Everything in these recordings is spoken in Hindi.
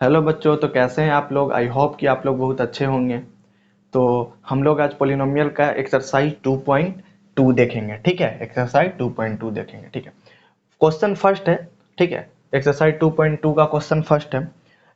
हेलो बच्चों, तो कैसे हैं आप लोग। आई होप कि आप लोग बहुत अच्छे होंगे। तो हम लोग आज पोलिनोमियल का एक्सरसाइज 2.2 देखेंगे। ठीक है, एक्सरसाइज 2.2 देखेंगे। ठीक है, क्वेश्चन फर्स्ट है। ठीक है, एक्सरसाइज 2.2 का क्वेश्चन फर्स्ट है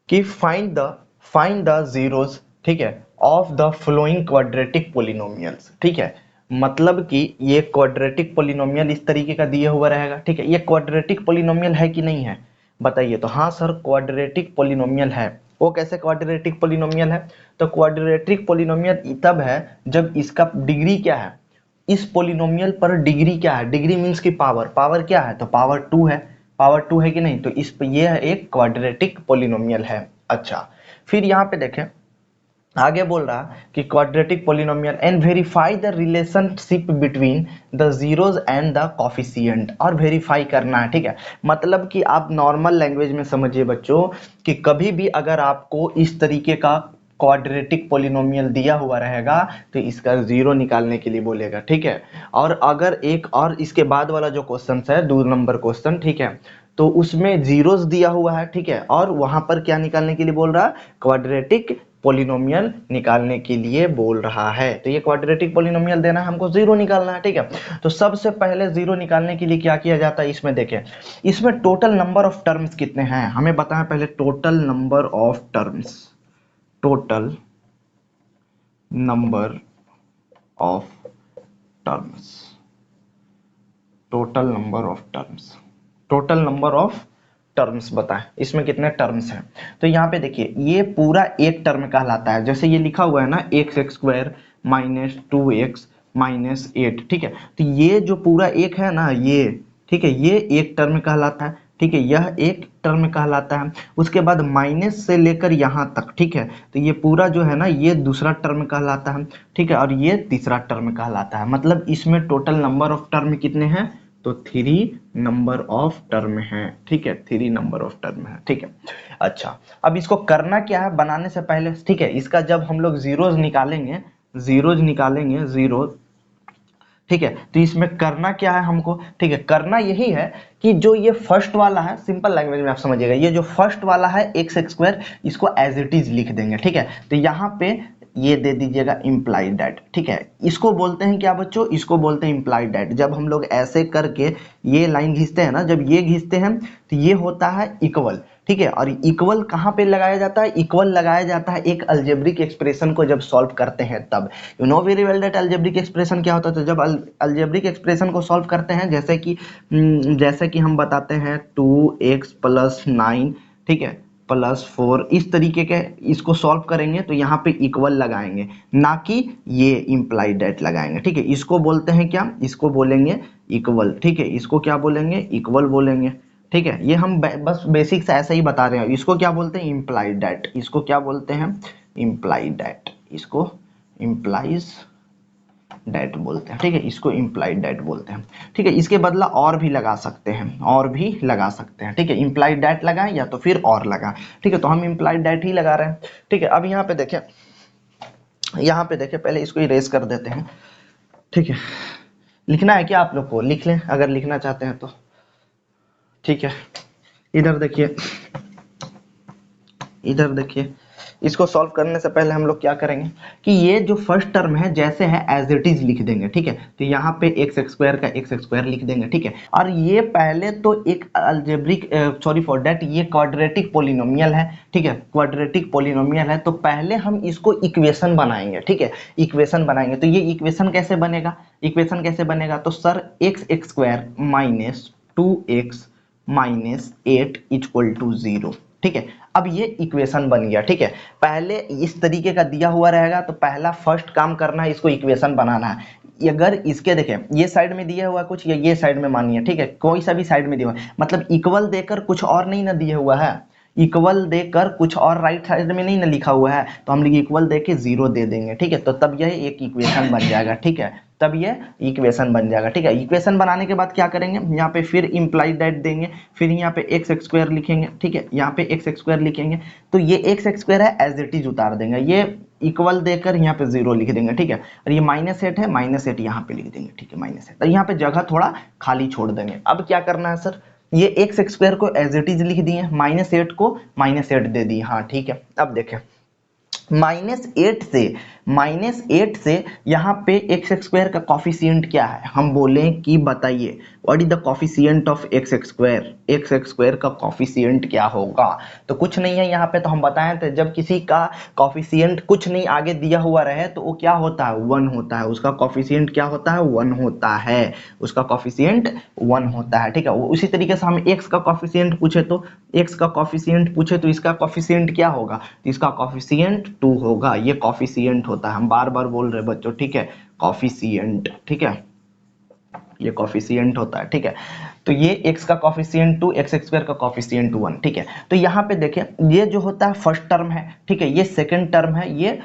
कि फाइंड द जीरोस, ठीक है, of the flowing quadratic polynomials. ठीक है, मतलब कि ये क्वाड्रेटिक पोलिनोमियल इस तरीके का दिया हुआ रहेगा। ठीक है, ये क्वाड्रेटिक पोलिनोमियल है कि नहीं है, बताइए। तो हाँ सर, क्वाड्रेटिक पोलिनोमियल है। वो कैसे क्वाड्रेटिक पोलिनोमियल है? तो क्वाड्रेटिक पोलिनोमियल तब है जब इसका डिग्री क्या है, इस पोलिनोमियल पर डिग्री क्या है। डिग्री मीन्स की पावर, पावर क्या है, तो पावर 2 है। पावर 2 है कि नहीं, तो इस पे ये एक क्वाड्रेटिक पोलिनोमियल है। अच्छा, फिर यहाँ पे देखें, आगे बोल रहा कि quadratic polynomial and verify the relationship between the zeros and the coefficient. और वेरीफाई करना है। ठीक है, मतलब कि आप नॉर्मल लैंग्वेज में समझिए बच्चों कि कभी भी अगर आपको इस तरीके का क्वाड्रेटिक पोलिनोमियल दिया हुआ रहेगा तो इसका जीरो निकालने के लिए बोलेगा। ठीक है, और अगर एक और इसके बाद वाला जो क्वेश्चन है 2 नंबर क्वेश्चन, ठीक है, तो उसमें जीरोस दिया हुआ है। ठीक है, और वहां पर क्या निकालने के लिए बोल रहा है, क्वाड्रेटिक पोलिनोमियल निकालने के लिए बोल रहा है। तो ये क्वाड्रेटिक पोलिनोमियल देना है हमको, जीरो निकालना है। ठीक है, तो सबसे पहले जीरो निकालने के लिए क्या किया जाता है, इसमें देखें, इसमें टोटल नंबर ऑफ टर्म्स कितने हैं हमें बताएं पहले। Total number of terms, total number of terms, total number of terms, total number of terms बताएं इसमें कितने टर्म्स हैं। तो यहाँ पे देखिए, ये पूरा एक टर्म कहलाता है। जैसे ये लिखा हुआ है ना, x square minus 2x minus 8। ठीक है, तो ये जो पूरा एक है ना ये, ठीक है, ये एक टर्म कहलाता है। ठीक है, यह एक टर्म कहलाता है। उसके बाद माइनस से लेकर यहाँ तक, ठीक है, तो ये पूरा जो है ना ये दूसरा टर्म कहलाता है। ठीक है, और ये तीसरा टर्म कहलाता है। मतलब इसमें टोटल नंबर ऑफ टर्म कितने हैं, तो 3 नंबर ऑफ टर्म है। ठीक है, 3 नंबर ऑफ टर्म है। ठीक है, अच्छा, अब इसको करना क्या है बनाने से पहले। ठीक है, इसका जब हम लोग जीरोज निकालेंगे, जीरोज निकालेंगे, जीरो, ठीक है, तो इसमें करना क्या है हमको। ठीक है, करना यही है कि जो ये फर्स्ट वाला है, सिंपल लैंग्वेज में आप समझिएगा, ये जो फर्स्ट वाला है एक्स स्क्वायर, इसको एज इट इज लिख देंगे। ठीक है, तो यहाँ पे ये दे दीजिएगा इम्प्लाइड दैट। ठीक है, इसको बोलते हैं क्या बच्चों, इसको बोलते हैं इम्प्लाइड दैट। जब हम लोग ऐसे करके ये लाइन घिसते हैं ना, जब ये घिसते हैं तो ये होता है इक्वल। ठीक है, और इक्वल कहाँ पे लगाया जाता है, इक्वल लगाया जाता है एक अलजेब्रिक एक्सप्रेशन को जब सॉल्व करते हैं तब। You know very well that algebraic expression क्या होता है। तो जब अलजेब्रिक एक्सप्रेशन को सॉल्व करते हैं, जैसे कि हम बताते हैं 2x+9, ठीक है, +4, इस तरीके के इसको सॉल्व करेंगे तो यहाँ पे इक्वल लगाएंगे, ना कि ये इम्प्लाइड दैट लगाएंगे। ठीक है, इसको बोलते हैं क्या, इसको बोलेंगे इक्वल। ठीक है, इसको क्या बोलेंगे, इक्वल बोलेंगे। ठीक है, ये हम बस बेसिक से ऐसे ही बता रहे हैं। इसको क्या बोलते हैं, इम्प्लाइड दैट। इसको क्या बोलते हैं, इम्प्लाइड दैट। इसको इम्प्लाइज डेट बोलते हैं। ठीक है, इसको इम्प्लाइड डेट बोलते हैं। ठीक है, इसके बदला और भी लगा सकते हैं, और भी लगा सकते हैं। ठीक है, इम्प्लाइड डेट लगाएं या तो फिर और लगाएं। ठीक है, तो हम इम्प्लाइड डेट ही लगा रहे हैं। ठीक है, अब यहाँ पे देखें, यहाँ पे देखें, पहले इसको इरेज कर देते हैं। ठीक है, लिखना है क्या आप लोग को, लिख लें अगर लिखना चाहते हैं तो। ठीक है, इधर देखिए, इधर देखिए, इसको सॉल्व करने से पहले हम लोग क्या करेंगे कि ये जो फर्स्ट टर्म है जैसे है एज इट इज लिख देंगे। ठीक है, तो यहाँ पे एक्स स्क्वायर का एक्स स्क्वायर लिख देंगे। ठीक है, और ये पहले तो एक अलजेब्रिक, सॉरी फॉर दैट, ये क्वाड्रेटिक पोलिनोमियल है। ठीक है, क्वाड्रेटिक पोलिनोमियल है, तो पहले हम इसको इक्वेशन बनाएंगे। ठीक है, इक्वेशन बनाएंगे, तो ये इक्वेशन कैसे बनेगा, इक्वेशन कैसे बनेगा, तो sir x square minus 2x minus 8 equal to 0। ठीक है, अब ये इक्वेशन बन गया। ठीक है, पहले इस तरीके का दिया हुआ रहेगा तो पहला फर्स्ट काम करना है, इसको इक्वेशन बनाना है। अगर इसके देखें, ये साइड में दिया हुआ कुछ, या ये साइड में मानिए, ठीक है, कोई सा भी साइड में दिया हुआ, मतलब इक्वल देकर कुछ और नहीं ना दिया हुआ है, इक्वल देकर कुछ और राइट साइड में नहीं ना लिखा हुआ है, तो हम लोग इक्वल दे के 0 दे देंगे। ठीक है, तो तब यह एक इक्वेशन बन जाएगा। ठीक है, तब ये इक्वेशन बन जाएगा। ठीक है, इक्वेशन बनाने के बाद क्या करेंगे, यहाँ पे फिर इम्प्लाइड दैट देंगे, फिर यहाँ पे एक्स स्क्वायर लिखेंगे। ठीक है, यहाँ पे एक्स स्क्वायर लिखेंगे, तो ये एक्स स्क्वायर है एज इट इज उतार देंगे, ये इक्वल देकर यहाँ पे 0 लिख देंगे। ठीक है, और ये -8 है, -8 यहाँ पे लिख देंगे। ठीक है, -8, तो यहाँ पे जगह थोड़ा खाली छोड़ देंगे। अब क्या करना है सर, ये एक्स स्क्वायर को एज इट इज लिख दिए, -8 को -8 दे दिए। हाँ ठीक है, अब देखें -8 से यहाँ पे एक्स स्क्वायर का कॉफिशिएंट क्या है, हम बोले कि बताइए what is the coefficient of x square का कॉफिशिएंट क्या होगा। तो कुछ नहीं है यहाँ पे, तो हम बताए थे जब किसी का कॉफिशिएंट कुछ नहीं आगे दिया हुआ रहे तो वो क्या होता है, 1 होता है। उसका कॉफिशिएंट क्या होता है, 1 होता है। उसका कॉफिशिएंट 1 होता है। ठीक है, उसी तरीके से हम एक्स का कॉफिशिएंट पूछे तो इसका कॉफिशिएंट क्या होगा, तो इसका कॉफिशिएंट 2 होगा। ये कॉफिशिएंट होता है, हम बार बार बोल रहे हैं बच्चों, ठीक है, कॉफिशिएंट, ठीक है, ये कॉफिशिएंट होता है। ठीक है, तो ये x का कॉफिशिएंट 2, एक्स स्क्वायर का कॉफिशिएंट 1। ठीक है, तो यहाँ पे देखिए ये जो होता है फर्स्ट टर्म है, ठीक है, ये सेकंड टर्म है, ये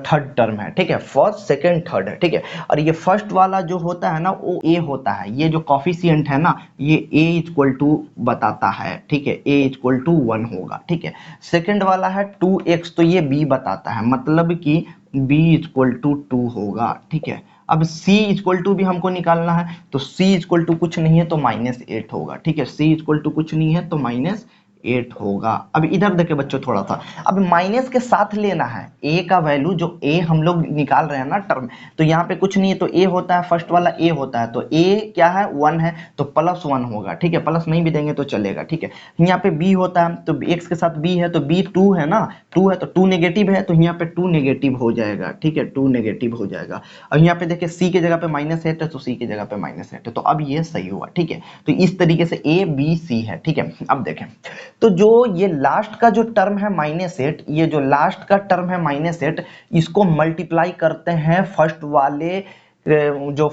थर्ड टर्म है। ठीक है, फर्स्ट सेकंड थर्ड है। ठीक है, और ये फर्स्ट वाला जो होता है ना वो a होता है। ये जो कॉफिशिएंट है ना ये a इक्वल टू बताता है। ठीक है, a इक्वल टू 1 होगा। ठीक है, सेकंड वाला है 2x, तो ये b बताता है, मतलब कि b इक्वल टू 2 होगा। ठीक है, अब c इक्वल टू भी हमको निकालना है, तो c इक्वल टू कुछ नहीं है तो -8 होगा। ठीक है, c इक्वल टू कुछ नहीं है तो -8 होगा। अब इधर देखे बच्चों थोड़ा सा, अब माइनस के साथ लेना है a का वैल्यू, जो a हम लोग निकाल रहे हैं ना टर्म, तो यहाँ पे कुछ नहीं है तो a होता है, फर्स्ट वाला a होता है, तो a क्या है 1 है तो +1 होगा। ठीक है, प्लस नहीं भी देंगे तो चलेगा। ठीक है, यहाँ पे b होता है तो x के साथ b है तो b 2 है ना, 2 है तो 2 नेगेटिव है तो यहाँ पे 2 नेगेटिव हो जाएगा। ठीक है, 2 नेगेटिव हो जाएगा। और यहाँ पे देखिए c के जगह पे -8 है तो c के जगह पे -8 है, तो अब ये सही हुआ। ठीक है, तो इस तरीके से a b c है। ठीक है, अब देखें तो जो ये लास्ट का जो टर्म है -8, ये जो लास्ट का टर्म है -8, इसको मल्टीप्लाई करते हैं फर्स्ट वाले जो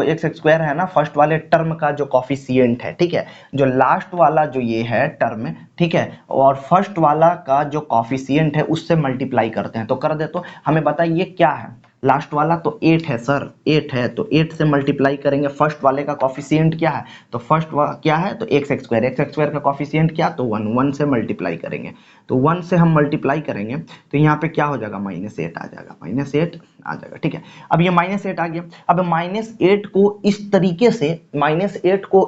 एक्स स्क्वायर है ना, फर्स्ट वाले टर्म का जो कॉफिशिएंट है। ठीक है, जो लास्ट वाला जो ये है टर्म, ठीक है, और फर्स्ट वाला का जो कॉफिशिएंट है उससे मल्टीप्लाई करते हैं। तो कर दे, तो हमें बताइए क्या है, लास्ट वाला तो 8 है सर, 8 है तो 8 से मल्टीप्लाई करेंगे। फर्स्ट वाले का कॉफिशिएंट क्या है, तो फर्स्ट क्या है तो एक्स स्क्वायर का कॉफिशिएंट क्या, तो 1, 1 से मल्टीप्लाई करेंगे। तो 1 से हम मल्टीप्लाई करेंगे तो यहाँ पे क्या हो जाएगा, -8 आ जाएगा, -8 आ जाएगा। ठीक है, अब ये -8 आ गया। अब -8 को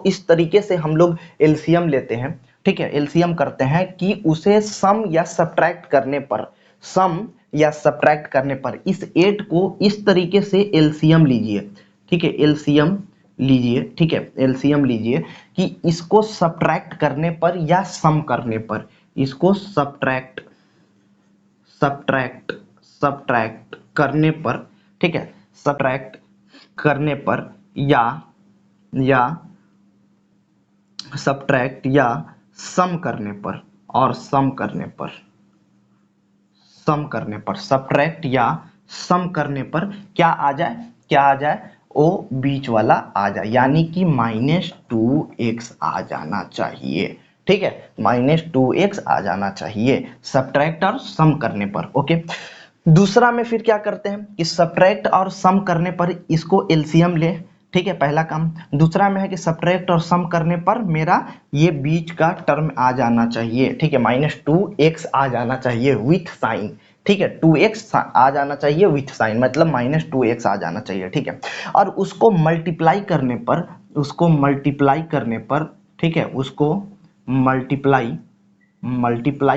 इस तरीके से हम लोग एलसीएम लेते हैं। ठीक है, एलसीएम करते हैं कि उसे सम या सब्ट्रैक्ट करने पर इस 8 को इस तरीके से एलसीएम लीजिए। ठीक है, एलसीएम लीजिए। ठीक है, एलसीएम लीजिए कि इसको सब्ट्रैक्ट करने पर या सम करने पर, इसको सब्ट्रैक्ट करने पर, ठीक है, सब्ट्रैक्ट करने पर या सब्ट्रैक्ट या सम करने पर, और सम करने पर सब्ट्रैक्ट या सम करने पर क्या आ जाए, ओ बीच वाला आ जाए, यानी कि -2x आ जाना चाहिए। ठीक है, -2x आ जाना चाहिए सब्ट्रैक्ट और सम करने पर। ओके, दूसरा में फिर क्या करते हैं कि सब्ट्रैक्ट और सम करने पर इसको एलसीएम ले। ठीक है, पहला काम। दूसरा में है कि सब्ट्रैक्ट और सम करने पर मेरा ये बीच का टर्म आ जाना चाहिए। ठीक है, -2x आ जाना चाहिए विथ साइन। ठीक है, 2x आ जाना चाहिए विथ साइन, मतलब -2x आ जाना चाहिए। ठीक है, और उसको मल्टीप्लाई करने पर, ठीक है, उसको मल्टीप्लाई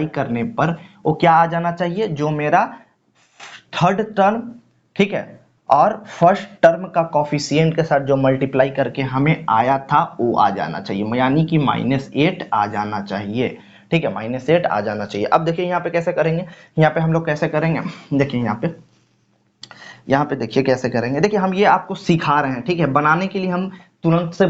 करने पर वो क्या आ जाना चाहिए, जो मेरा थर्ड टर्म, ठीक है, और फर्स्ट टर्म का कॉफिशिएंट के साथ जो मल्टीप्लाई करके हमें आया था वो आ जाना चाहिए, यानी कि -8 आ जाना चाहिए। ठीक है, -8 आ जाना चाहिए। अब देखिए यहाँ पे कैसे करेंगे, यहाँ पे हम लोग कैसे करेंगे, देखिए यहाँ पे देखिए कैसे करेंगे। देखिए हम ये आपको सिखा रहे हैं। ठीक है, बनाने के लिए हम तुरंत से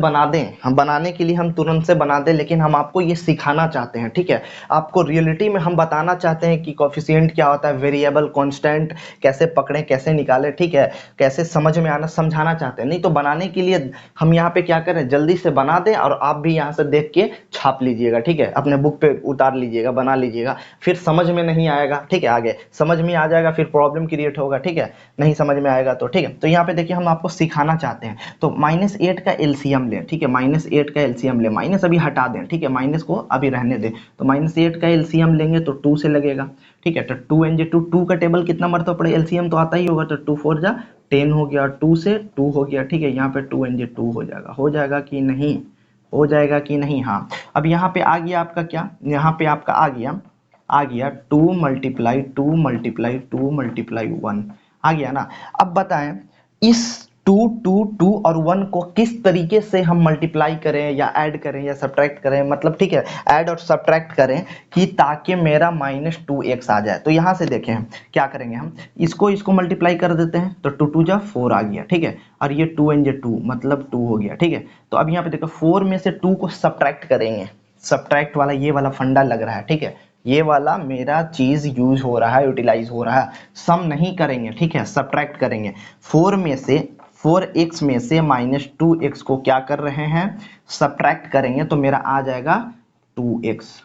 बना दें, लेकिन हम आपको ये सिखाना चाहते हैं। ठीक है, आपको रियलिटी में हम बताना चाहते हैं कि कोफिशिएंट क्या होता है, वेरिएबल, कांस्टेंट कैसे पकड़ें, कैसे निकालें। ठीक है, कैसे समझ में आना, समझाना चाहते हैं। नहीं तो बनाने के लिए हम यहाँ पे क्या करें, जल्दी से बना दें और आप भी यहाँ से देख के छाप लीजिएगा। ठीक है, अपने बुक पे उतार लीजिएगा, बना लीजिएगा, फिर समझ में नहीं आएगा। ठीक है, आगे समझ में आ जाएगा फिर प्रॉब्लम क्रिएट होगा। ठीक है, नहीं समझ में आएगा तो। ठीक है, तो यहाँ पे देखिए हम आपको सिखाना चाहते हैं, तो -8 का एलसीएम लें। ठीक है, -8 का एलसीएम लें, माइनस अभी हटा दें। ठीक है, माइनस को अभी रहने दें, तो -8 का एलसीएम लेंगे तो 2 से लगेगा। ठीक है, तो 2 NJ 2 का टेबल कितना मरतबा पड़े, एलसीएम तो आता ही होगा, तो 2 4 जा 10 हो गया, 2 से 2 हो गया। ठीक है, यहाँ पे 2 NJ 2 हो जाएगा कि नहीं, हो जाएगा कि नहीं? हाँ। अब यहाँ पे आ गया आपका क्या, यहाँ पे आपका आ गया 2 × 2 × 2 × 1 आ गया ना। अब बताएं इस 2 और 1 को किस तरीके से हम मल्टीप्लाई करें या ऐड करें या सब्ट्रैक्ट करें, मतलब ठीक है ऐड और सब्ट्रैक्ट करें कि ताकि मेरा -2x आ जाए। तो यहाँ से देखें हम क्या करेंगे, हम इसको मल्टीप्लाई कर देते हैं तो 2 × 2 = 4 आ गया, ठीक है, और ये 2 × 2 मतलब 2 हो गया, ठीक है। तो अब यहाँ पे देखो 4 में से 2 को सब्ट्रैक्ट करेंगे, सब्ट्रैक्ट वाला ये वाला फंडा लग रहा है, ठीक है, ये वाला मेरा चीज यूज हो रहा है, यूटिलाइज हो रहा है। सम नहीं करेंगे, ठीक है, सब्ट्रैक्ट करेंगे। 4x में से -2x को क्या कर रहे हैं, सब्ट्रैक्ट करेंगे तो मेरा आ जाएगा 2x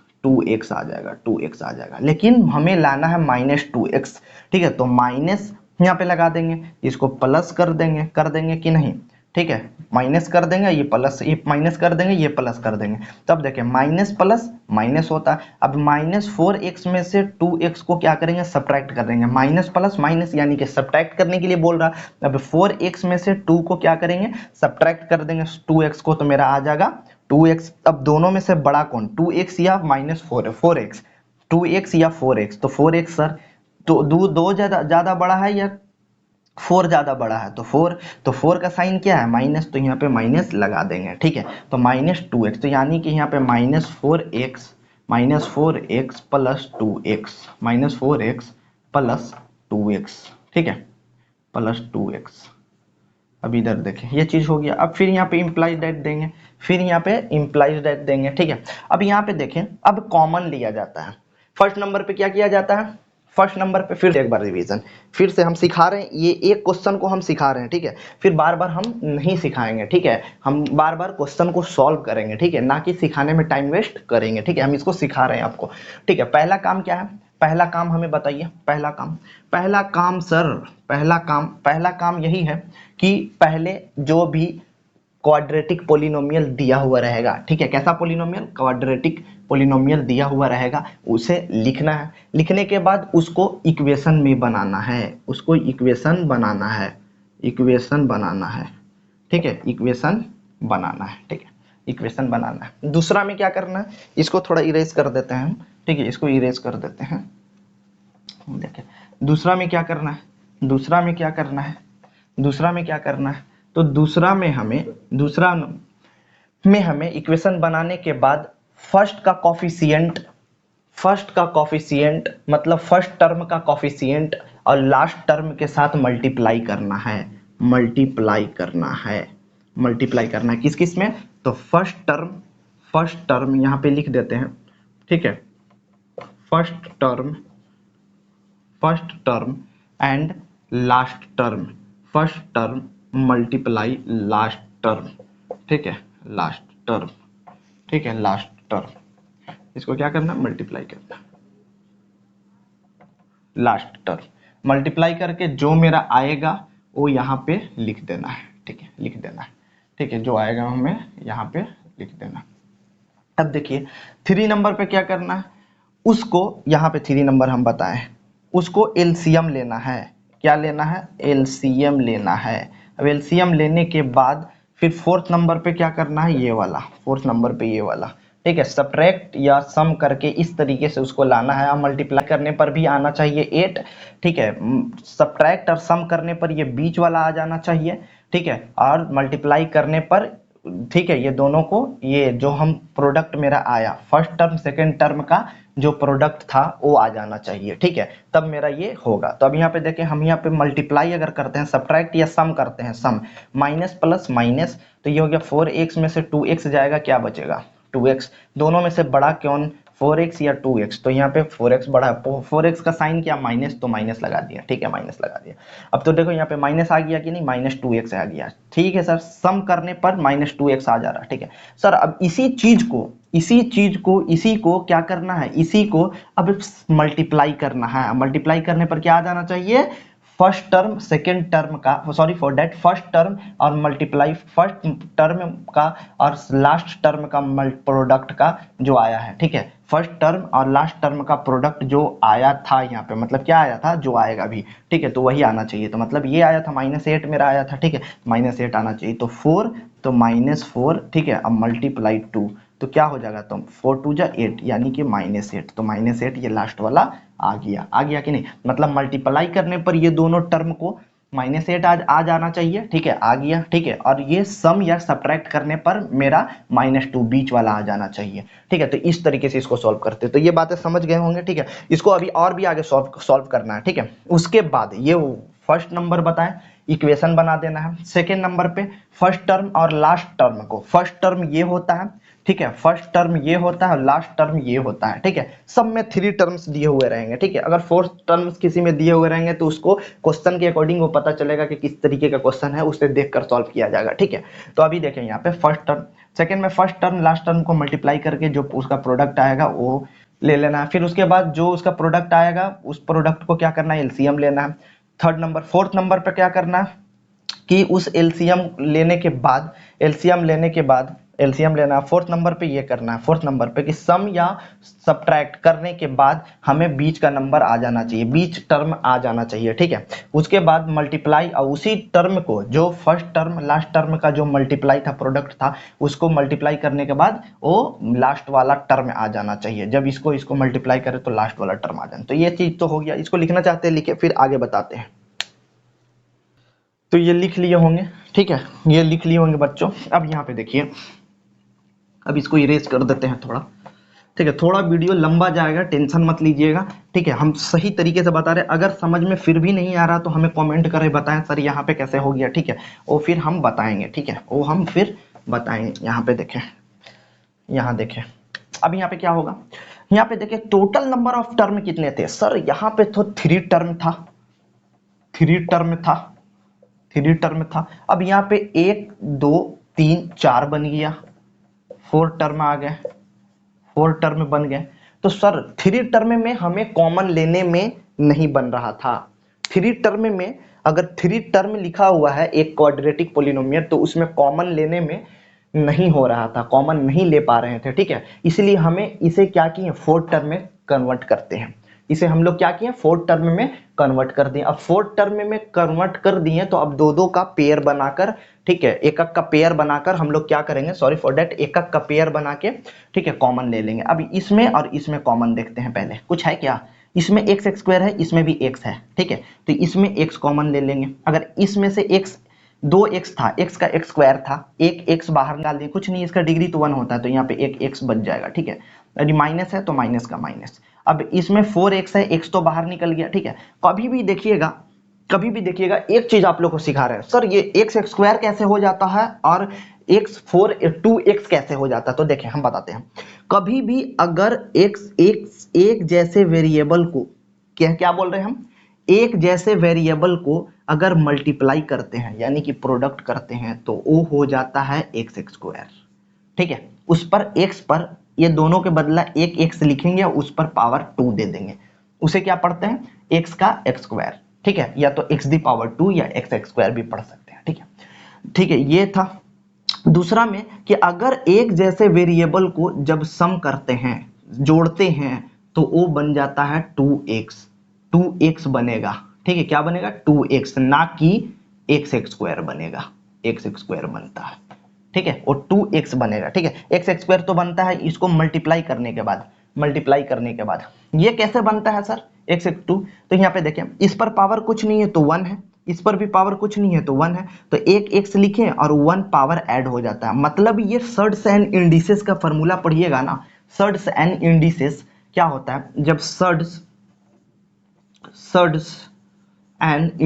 आ जाएगा, 2x आ जाएगा। लेकिन हमें लाना है -2x, ठीक है, तो माइनस यहाँ पे लगा देंगे, इसको प्लस कर देंगे कि नहीं, ठीक है, माइनस कर देंगे, ये प्लस, ये माइनस कर देंगे, ये प्लस कर देंगे। तब देखें माइनस प्लस माइनस होता है। अब -4x में से 2x को क्या करेंगे, सब्ट्रैक्ट कर देंगे, माइनस प्लस माइनस यानी कि सब्ट्रैक्ट करने के लिए बोल रहा। अब 4x में से 2 को क्या करेंगे, सब्ट्रैक्ट कर देंगे 2x को, तो मेरा आ जाएगा 2x। अब दोनों में से बड़ा कौन, 2x या -4x, 2x या 4x, तो 4x सर, तो दो ज्यादा बड़ा है या 4 ज्यादा बड़ा है, तो 4 का साइन क्या है, माइनस, तो यहाँ पे माइनस लगा देंगे, ठीक है। तो -2x, तो यानी कि यहाँ पे -4x plus 2x, -4x plus 2x, ठीक है, प्लस 2x। अब इधर देखें ये चीज हो गया। अब फिर यहाँ पे इम्प्लाइज डेट देंगे, फिर यहाँ पे इम्प्लाइज डेट देंगे, ठीक है। अब यहाँ पे देखें, अब कॉमन लिया जाता है। फर्स्ट नंबर पे क्या किया जाता है, फर्स्ट नंबर पे फिर एक बार रिवीजन, फिर से हम सिखा रहे हैं, ये एक क्वेश्चन को हम सिखा रहे हैं, ठीक है, फिर बार बार हम नहीं सिखाएंगे, ठीक है, हम बार बार क्वेश्चन को सॉल्व करेंगे, ठीक है, ना कि सिखाने में टाइम वेस्ट करेंगे, ठीक है, हम इसको सिखा रहे हैं आपको, ठीक है। पहला काम क्या है, पहला काम हमें बताइए, पहला काम सर, पहला काम यही है कि पहले जो भी क्वाड्रेटिक पोलिनोमियल दिया हुआ रहेगा, ठीक है, कैसा पोलिनोमियल, क्वाड्रेटिक पोलिनोमियल दिया हुआ रहेगा, उसे लिखना है। लिखने के बाद उसको इक्वेशन में बनाना है, उसको इक्वेशन बनाना है, ठीक है, इक्वेशन बनाना है, ठीक है, इक्वेशन बनाना है। दूसरा में क्या करना है, इसको थोड़ा इरेज कर देते हैं हम, ठीक है, इसको इरेज कर देते हैं। देखिए दूसरा में क्या करना है, दूसरा में क्या करना है, तो दूसरा में हमें इक्वेशन बनाने के बाद फर्स्ट का कॉफिशिएंट मतलब फर्स्ट टर्म का कॉफिशिएंट और लास्ट टर्म के साथ मल्टीप्लाई करना है किस किस में, तो फर्स्ट टर्म यहाँ पे लिख देते हैं, ठीक है, first term and last term, first term multiply last term, ठीक है, लास्ट टर्म, इसको क्या करना, मल्टीप्लाई करना, लास्ट टर्म मल्टीप्लाई करके जो मेरा आएगा वो यहाँ पे लिख देना है, ठीक है, ठीक है, जो आएगा हमें यहाँ पे लिख देना। अब देखिए 3 नंबर पे क्या करना है, उसको यहाँ पे 3 नंबर हम बताएं, उसको एलसीएम लेना है, क्या लेना है, एलसीएम लेना है। अब एलसीएम लेने के बाद फिर 4th नंबर पे क्या करना है, ये वाला 4th नंबर पे ये वाला, ठीक है, सब्ट्रैक्ट या सम करके इस तरीके से उसको लाना है। मल्टीप्लाई करने पर भी आना चाहिए 8, ठीक है, सब्ट्रैक्ट और सम करने पर ये बीच वाला आ जाना चाहिए, ठीक है, और मल्टीप्लाई करने पर, ठीक है, ये दोनों को, ये जो हम प्रोडक्ट मेरा आया फर्स्ट टर्म सेकंड टर्म का जो प्रोडक्ट था वो आ जाना चाहिए, ठीक है, तब मेरा ये होगा। तो अब यहाँ पे देखें, हम यहाँ पे मल्टीप्लाई अगर करते हैं, सब्ट्रैक्ट या सम करते हैं, सम माइनस प्लस माइनस, तो ये हो गया 4x में से 2x जाएगा, क्या बचेगा 2x, दोनों में से बड़ा कौन, 4x या 2x, तो यहाँ पे 4x बड़ा है, 4x का साइन क्या, माइनस, तो माइनस लगा दिया, ठीक है, माइनस लगा दिया। अब तो देखो यहाँ पे माइनस आ गया कि नहीं, -2x आ गया, ठीक है सर, सम करने पर -2x आ जा रहा है, ठीक है सर। अब इसी को क्या करना है, इसी को अब मल्टीप्लाई करना है, मल्टीप्लाई करने पर क्या आ जाना चाहिए, फर्स्ट टर्म सेकेंड टर्म का, sorry for that, first term और मल्टीप्लाई फर्स्ट टर्म का और लास्ट टर्म का प्रोडक्ट का जो आया है, ठीक है, फर्स्ट टर्म और लास्ट टर्म का प्रोडक्ट जो आया था यहाँ पे, मतलब क्या आया था, जो आएगा भी, ठीक है, तो वही आना चाहिए। तो मतलब ये आया था -8 मेरा आया था, ठीक है, -8 आना चाहिए। तो 4, तो -4, ठीक है, अब मल्टीप्लाई 2, तो क्या हो जाएगा, तो 4 2 जा 8 यानी कि -8, तो -8 ये लास्ट वाला आ गया कि नहीं, मतलब मल्टीप्लाई करने पर ये दोनों टर्म को -8 आ जाना चाहिए, ठीक है, आ गया, ठीक है, और ये सम या सब्ट्रैक्ट करने पर मेरा -2 बीच वाला आ जाना चाहिए, ठीक है। तो इस तरीके से इसको सॉल्व करते हैं। तो ये बातें समझ गए होंगे, ठीक है। इसको अभी और भी आगे सॉल्व करना है, ठीक है। उसके बाद ये फर्स्ट नंबर बताएं, इक्वेशन बना देना है। सेकेंड नंबर पे फर्स्ट टर्म और लास्ट टर्म को, फर्स्ट टर्म ये होता है, ठीक है, फर्स्ट टर्म ये होता है और लास्ट टर्म ये होता है, ठीक है। सब में 3 टर्म्स दिए हुए रहेंगे, ठीक है। अगर 4 टर्म्स किसी में दिए हुए रहेंगे तो उसको क्वेश्चन के अकॉर्डिंग वो पता चलेगा कि किस तरीके का क्वेश्चन है, उसे देखकर सॉल्व किया जाएगा, ठीक है। तो अभी देखें यहाँ पे फर्स्ट टर्म, सेकंड में फर्स्ट टर्म लास्ट टर्म को मल्टीप्लाई करके जो उसका प्रोडक्ट आएगा वो ले लेना है। फिर उसके बाद जो उसका प्रोडक्ट आएगा उस प्रोडक्ट को क्या करना है, एलसीएम लेना है। फोर्थ नंबर पे क्या करना है कि उस एलसीएम लेने के बाद एलसीएम लेना है। फोर्थ नंबर पे ये करना है, फोर्थ नंबर पे कि सम या सब्ट्रैक्ट करने के बाद हमें बीच का नंबर आ जाना चाहिए, बीच टर्म आ जाना चाहिए, ठीक है। उसके बाद मल्टीप्लाई, और उसी टर्म को जो फर्स्ट टर्म लास्ट टर्म का जो मल्टीप्लाई था, प्रोडक्ट था, उसको मल्टीप्लाई करने के बाद वो लास्ट वाला टर्म आ जाना चाहिए। जब इसको मल्टीप्लाई करे तो लास्ट वाला टर्म आ जाना। तो ये चीज तो हो गया। इसको लिखना चाहते हैं लिखे, फिर आगे बताते हैं। तो ये लिख लिए होंगे, ठीक है, ये लिख लिए होंगे बच्चों। अब यहाँ पे देखिए, अब इसको इरेज कर देते हैं थोड़ा, ठीक है। थोड़ा वीडियो लंबा जाएगा, टेंशन मत लीजिएगा, ठीक है। हम सही तरीके से बता रहे हैं। अगर समझ में फिर भी नहीं आ रहा तो हमें कमेंट करें, बताएं सर यहाँ पे कैसे हो गया, ठीक है। वो फिर हम बताएंगे, ठीक है, वो हम फिर बताएंगे। यहाँ पे देखें, यहाँ देखें, अब यहाँ पे क्या होगा, यहाँ पे देखें टोटल नंबर ऑफ टर्म कितने थे सर। यहाँ पे तो 3 टर्म था, 3 टर्म था। अब यहाँ पे 1 2 3 4 बन गया, 4 टर्म आ गए, 4 टर्म बन गए। तो सर 3 टर्म में हमें कॉमन लेने में नहीं बन रहा था। 3 टर्म में अगर 3 टर्म लिखा हुआ है एक क्वाड्रेटिक पोलिनोमियल, तो उसमें कॉमन लेने में नहीं हो रहा था, कॉमन नहीं ले पा रहे थे, ठीक है। इसलिए हमें इसे क्या किए, 4 टर्म में कन्वर्ट करते हैं। इसे हम लोग क्या किए, 4 टर्म में कन्वर्ट कर दिए। अब 4 टर्म में कन्वर्ट कर दिए तो अब 2 2 का पेयर बनाकर, ठीक है, एक का पेयर बनाकर हम लोग क्या करेंगे, सॉरी फॉर दैट, एक का पेयर बना के, ठीक है, कॉमन ले लेंगे। अब इसमें और इसमें कॉमन देखते हैं पहले, कुछ है क्या। इसमें x स्क्वायर है, इसमें भी x है, ठीक है, तो इसमें x कॉमन ले लेंगे। अगर इसमें से x 2x था, x का x स्क्वायर था, एक x बाहर निकाल दिए, कुछ नहीं, इसका डिग्री तो 1 होता है, तो यहाँ पे एक x बच जाएगा, ठीक है। यदि माइनस है तो माइनस का माइनस। अब इसमें 4x है, x तो बाहर निकल गया, ठीक है। कभी भी देखिएगा एक चीज आप लोग को सिखा रहे हैं, सर ये x स्क्वायर कैसे हो जाता है और x 2x कैसे हो जाता है। तो देखें, हम बताते हैं। कभी भी अगर एक जैसे वेरिएबल को क्या बोल रहे हैं हम, एक जैसे वेरिएबल को अगर मल्टीप्लाई करते हैं यानी कि प्रोडक्ट करते हैं तो वो हो जाता है x स्क्वायर, ठीक है। उस पर x पर ये दोनों के बदला एक x लिखेंगे और उस पर पावर 2 दे देंगे, उसे क्या पढ़ते हैं, x का x स्क्वायर, ठीक है, या तो x दी पावर 2 या x स्क्वायर भी पढ़ सकते हैं, ठीक है, ठीक है। ये था। दूसरा में कि अगर एक जैसे वेरिएबल को जब सम करते हैं, जोड़ते हैं, तो वो बन जाता है 2x बनेगा, ठीक है। क्या बनेगा, 2x, ना कि x स्क्वायर बनेगा, x स्क्वायर बनता है, ठीक है, वो 2x बनेगा, ठीक है। x स्क्वायर तो बनता है इसको मल्टीप्लाई करने के बाद। ये कैसे बनता है सर, x 2, तो यहाँ पे देखें, इस पर पावर कुछ नहीं है तो 1 है, इस पर भी पावर कुछ नहीं है तो 1 है, तो एक x लिखें और 1 पावर ऐड हो जाता है। मतलब ये सर्ड्स एंड इंडिसेस का फॉर्मूला पढ़िएगा ना, सर्ड्स एंड इंडिसेस क्या होता है, जब सर्ड्स एंड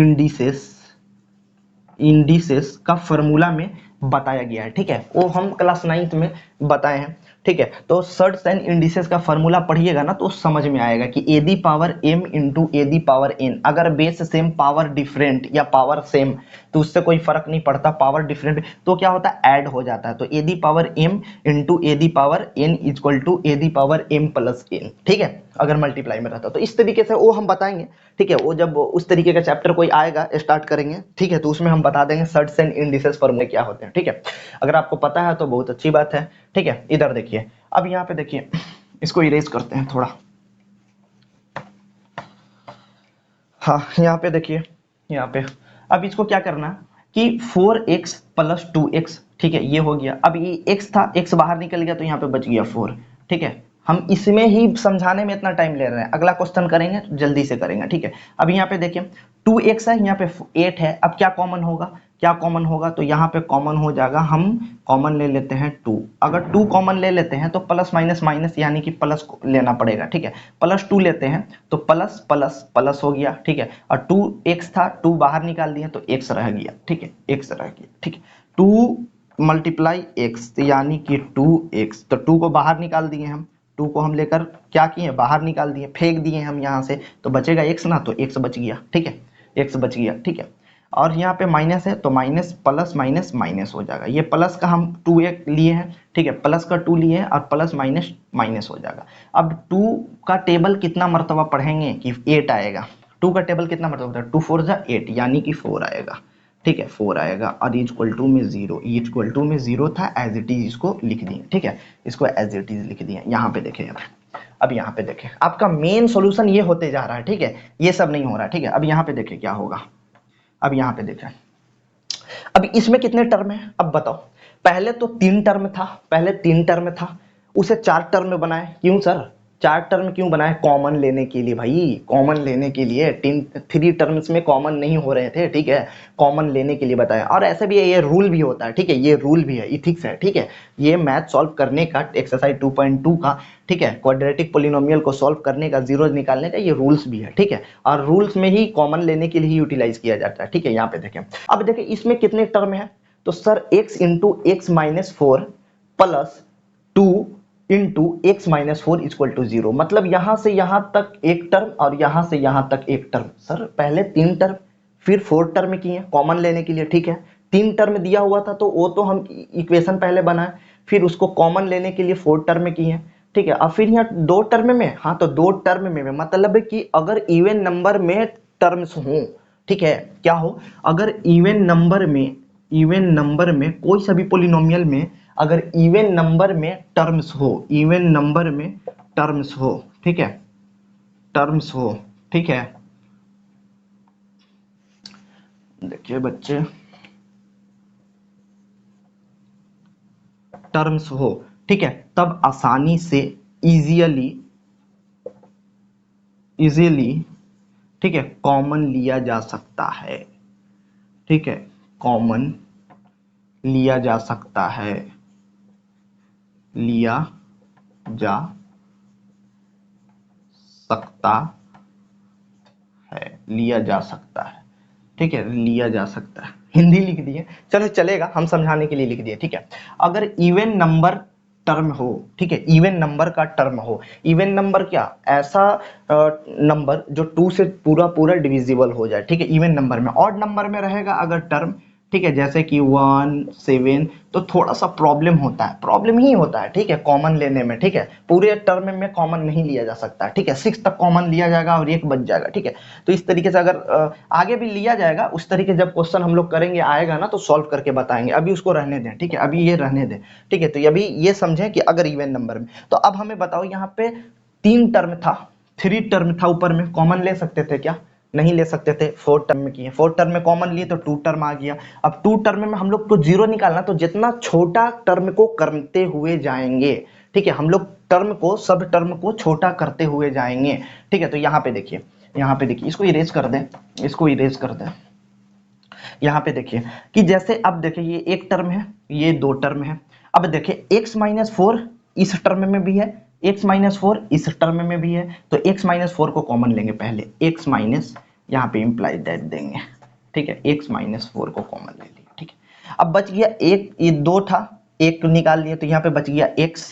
इंडिसेस का फॉर्मूला में बताया गया है, ठीक है, वो हम क्लास 9th में बताए हैं। ठीक है। तो सर्ट्स एंड इंडिसेस का फॉर्मूला पढ़िएगा ना तो समझ में आएगा कि A the power M into A the power N, अगर बेस सेम पावर डिफरेंट या पावर सेम तो उससे कोई फर्क नहीं पड़ता, पावर डिफरेंट तो क्या होता है ऐड हो जाता है। तो A the power M into A the power N equal to A the power M plus N, ठीक है, अगर मल्टीप्लाई में रहता तो इस तरीके से वो हम बताएंगे, ठीक है। वो जब उस तरीके का चैप्टर कोई आएगा स्टार्ट करेंगे, ठीक है, तो उसमें हम बता देंगे सर्ट्स एंड इंडिसेस फॉर्मूले क्या होते हैं, ठीक है। अगर आपको पता है तो बहुत अच्छी बात है, ठीक है। इधर देखिए, अब यहाँ पे देखिए, इसको इरेज करते हैं थोड़ा, हाँ यहाँ पे देखिए, यहाँ पे अब इसको क्या करना है कि 4x प्लस 2x, ठीक है, ये हो गया। अब ये x था, x बाहर निकल गया तो यहाँ पे बच गया 4, ठीक है। हम इसमें ही समझाने में इतना टाइम ले रहे हैं, अगला क्वेश्चन करेंगे जल्दी से करेंगे, ठीक है। अब यहाँ पे देखिए 2x है, यहाँ पे 8 है, अब क्या कॉमन होगा, क्या कॉमन होगा, तो यहाँ पे कॉमन हो जाएगा, हम कॉमन ले लेते हैं 2, अगर 2 कॉमन ले लेते हैं तो प्लस माइनस माइनस यानी कि प्लस लेना पड़ेगा, ठीक है। प्लस 2 लेते हैं तो प्लस प्लस प्लस हो गया, ठीक है। और 2x था, 2 बाहर निकाल दिए तो x रह गया, ठीक है, x रह गया, ठीक है। 2 मल्टीप्लाई x यानी कि 2x, तो 2 को बाहर निकाल दिए हम, 2 को हम लेकर क्या किए, बाहर निकाल दिए, फेंक दिए हम यहाँ से, तो बचेगा x ना, तो x बच गया, ठीक है, x बच गया, ठीक है। और यहाँ पे माइनस है तो माइनस प्लस माइनस माइनस हो जाएगा, ये प्लस का हम 2 एक लिए हैं, ठीक है, प्लस का 2 लिए हैं और प्लस माइनस माइनस हो जाएगा। अब 2 का टेबल कितना मर्तबा पढ़ेंगे कि 8 आएगा, 2 का टेबल कितना मर्तबा होता है, 2 4 जा 8 यानी कि 4 आएगा, ठीक है, 4 आएगा। और इक्वल टू में 0, इक्वल टू में 0 था, एज इट इज इसको लिख दिए, ठीक है, इसको एज इट इज लिख दिए। यहाँ पे देखें, अब यहाँ पे देखें, आपका मेन सॉल्यूशन ये होते जा रहा है, ठीक है, ये सब नहीं हो रहा है, ठीक है। अब यहाँ पे देखें क्या होगा, अब यहाँ पे देखें, अब इसमें कितने टर्म है, अब बताओ। पहले तो 3 टर्म था, पहले 3 टर्म था, उसे 4 टर्म में बनाए, क्यों सर 4 टर्म क्यों बनाए, कॉमन लेने के लिए भाई, कॉमन लेने के लिए। 3 टर्म्स में कॉमन नहीं हो रहे थे, ठीक है, कॉमन लेने के लिए बताया। और ऐसे भी ये रूल भी होता है, ठीक है, ये रूल भी है, इथिक्स है, ठीक है, ये मैथ सॉल्व करने का एक्सरसाइज 2.2 का, ठीक है, क्वाड्रेटिक पोलिनोमियल को सॉल्व करने का, जीरोज निकालने का ये रूल्स भी है, ठीक है। और रूल्स में ही कॉमन लेने के लिए ही यूटिलाइज किया जाता है, ठीक है। यहाँ पे देखें, अब देखें इसमें कितने टर्म है, तो sir x into x minus 4 plus 2 into x minus 4 equal to 0, मतलब यहां से यहां तक एक टर्म और यहां से यहां तक एक टर्म। सर पहले 3 टर्म फिर 4 टर्म किए कॉमन लेने के लिए, ठीक है। 3 टर्म दिया हुआ था तो वो तो हम इक्वेशन पहले बनाए, फिर उसको कॉमन लेने के लिए 4 टर्म किए, ठीक है। और फिर यहाँ 2 टर्म में, हाँ तो 2 टर्म में मतलब कि अगर इवन नंबर में टर्म्स हो, ठीक है, क्या हो, अगर इवन नंबर में कोई सा भी पोलिनोमियल में अगर इवन नंबर में टर्म्स हो, इवन नंबर में टर्म्स हो, ठीक है, टर्म्स हो, ठीक है। देखिए बच्चे, टर्म्स हो, ठीक है, तब आसानी से इजीली, ठीक है, कॉमन लिया जा सकता है, ठीक है, कॉमन लिया जा सकता है, लिया जा सकता है, लिया जा सकता है, ठीक है, लिया जा सकता है। हिंदी लिख दिए, चलो चलेगा, हम समझाने के लिए लिख दिए, ठीक है। अगर इवन नंबर टर्म हो, ठीक है, इवन नंबर का टर्म हो, इवन नंबर क्या, ऐसा नंबर जो 2 से पूरा पूरा डिविजिबल हो जाए, ठीक है, इवन नंबर में। ऑड नंबर में रहेगा अगर टर्म, ठीक है, जैसे कि 1 7, तो थोड़ा सा प्रॉब्लम होता है, प्रॉब्लम ही होता है, ठीक है, कॉमन लेने में, ठीक है। पूरे टर्म में कॉमन नहीं लिया जा सकता, ठीक है, 6 तक कॉमन लिया जाएगा और 1 बच जाएगा, ठीक है। तो इस तरीके से अगर आगे भी लिया जाएगा, उस तरीके जब क्वेश्चन हम लोग करेंगे आएगा ना तो सॉल्व करके बताएंगे, अभी उसको रहने दें, ठीक है, अभी ये रहने दें, ठीक है। तो अभी ये समझें कि अगर इवन नंबर में, तो अब हमें बताओ यहाँ पे 3 टर्म था, 3 टर्म था, ऊपर में कॉमन ले सकते थे क्या, नहीं ले सकते थे, 4 टर्म में किए, 4 टर्म में कॉमन लिए तो 2 टर्म आ गया। अब 2 टर्म में हम लोग को 0 निकालना, तो जितना छोटा टर्म को करते हुए जाएंगे, ठीक है, हम लोग टर्म को, सब टर्म को छोटा करते हुए जाएंगे, ठीक है। तो यहाँ पे देखिए, यहाँ पे देखिए, इसको इरेज कर दें, इसको इरेज कर दें। यहाँ पे देखिए कि जैसे अब देखिए ये 1 टर्म है, ये 2 टर्म है। अब देखिए x माइनस 4 इस टर्म में भी है, x माइनस 4 इस टर्म में भी है, तो x माइनस 4 को कॉमन लेंगे पहले, x माइनस, यहाँ पे इंप्लाई दैट देंगे, ठीक है, x माइनस 4 को कॉमन ले लिया, ठीक है। अब बच गया एक, ये 2 था, 1 निकाल लिए तो यहाँ पे बच गया x,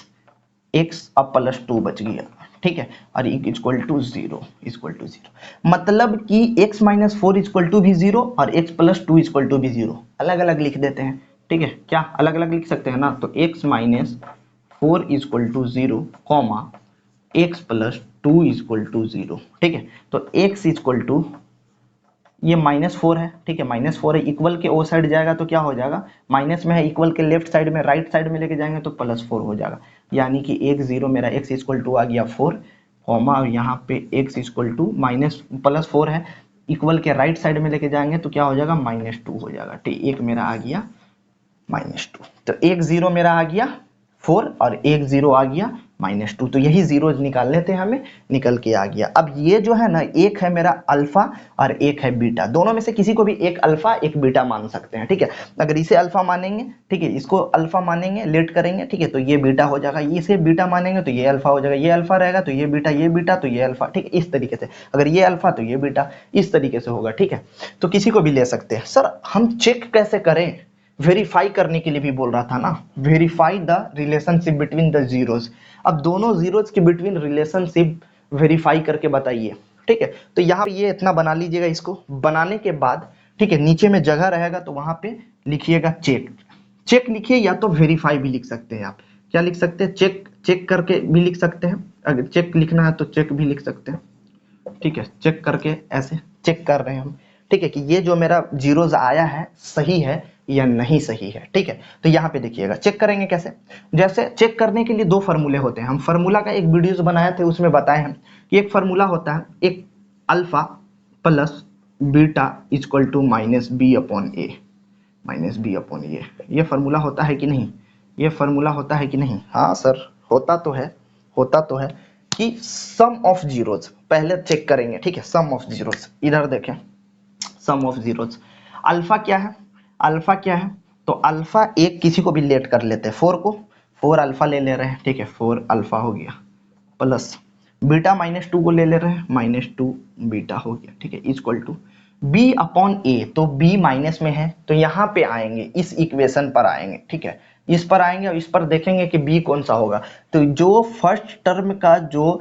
x अब +2 बच गया, ठीक है, और इक्वल टू 0 इक्वल टू 0, मतलब कि x माइनस 4 इक्वल टू भी 0 और x प्लस 2 इक्वल टू भी 0, अलग अलग लिख देते हैं, ठीक है, क्या अलग अलग लिख सकते हैं ना, तो x minus 4 equal to 0 comma x plus 2 equal to 0, ठीक है, तो x इक्वल टू ये -4 है, ठीक है, -4 है, इक्वल के ओ साइड जाएगा तो क्या हो जाएगा, माइनस में है, इक्वल के लेफ्ट साइड में राइट साइड में लेके जाएंगे तो +4 हो जाएगा, यानी कि 1 0 मेरा x इक्वल टू आ गया 4, कॉमा और यहाँ पे x इक्वल टू +4 है, इक्वल के राइट साइड में लेके जाएंगे तो क्या हो जाएगा, -2 हो जाएगा, ठीक, एक मेरा आ गया -2, तो 1 0 मेरा आ गया 4 और 1 0 आ गया -2, तो यही जीरोज निकालने थे हमें, निकल के आ गया। अब ये जो है ना, एक है मेरा अल्फा और एक है बीटा, दोनों में से किसी को भी एक अल्फा एक बीटा मान सकते हैं, ठीक है, अगर इसे अल्फा मानेंगे, ठीक है, इसको अल्फा मानेंगे, लेट करेंगे, ठीक है, तो ये बीटा हो जाएगा, इसे बीटा मानेंगे तो ये अल्फा हो जाएगा, ये अल्फा रहेगा तो ये बीटा तो ये अल्फा, ठीक है, इस तरीके से, अगर ये अल्फा तो ये बीटा, इस तरीके से होगा, ठीक है, तो किसी को भी ले सकते हैं। सर हम चेक कैसे करें, वेरीफाई करने के लिए भी बोल रहा था ना, verify the relationship between the zeros, अब दोनों जीरोज के बिटवीन रिलेशनशिप वेरीफाई करके बताइए, ठीक है, तो यहाँ पे ये इतना बना लीजिएगा, इसको बनाने के बाद, ठीक है, नीचे में जगह रहेगा तो वहां पे लिखिएगा चेक, चेक लिखिए, या तो वेरीफाई भी लिख सकते हैं आप, क्या लिख सकते हैं, चेक, चेक करके भी लिख सकते हैं, अगर चेक लिखना है तो चेक भी लिख सकते हैं, ठीक है, चेक करके ऐसे चेक कर रहे हैं हम, ठीक है, कि ये जो मेरा जीरोज आया है सही है या नहीं सही है, ठीक है, तो यहाँ पे देखिएगा चेक करेंगे कैसे, जैसे चेक करने के लिए दो फार्मूले होते हैं, हम फार्मूला का एक वीडियोस बनाए थे, उसमें बताए हैं कि एक फार्मूला होता है, एक alpha plus beta equal to -b/a, ये फार्मूला होता है कि नहीं, ये फार्मूला होता है कि नहीं, हाँ सर होता तो है, होता तो है, कि सम ऑफ जीरोज पहले चेक करेंगे, ठीक है, सम ऑफ जीरोज, इधर देखें, सम ऑफ जीरोज, अल्फा क्या है, अल्फा क्या है, तो अल्फा एक किसी को भी लेट कर लेते हैं, 4 को, 4 अल्फा ले ले रहे हैं, ठीक है, 4 अल्फा हो गया, प्लस बीटा -2 को ले ले रहे हैं, -2 बीटा हो गया, ठीक है, इक्वल टू b/a, तो b माइनस में है तो यहाँ पे आएंगे, इस इक्वेशन पर आएंगे, ठीक है, इस पर आएंगे और इस पर देखेंगे कि b कौन सा होगा, तो जो फर्स्ट टर्म का जो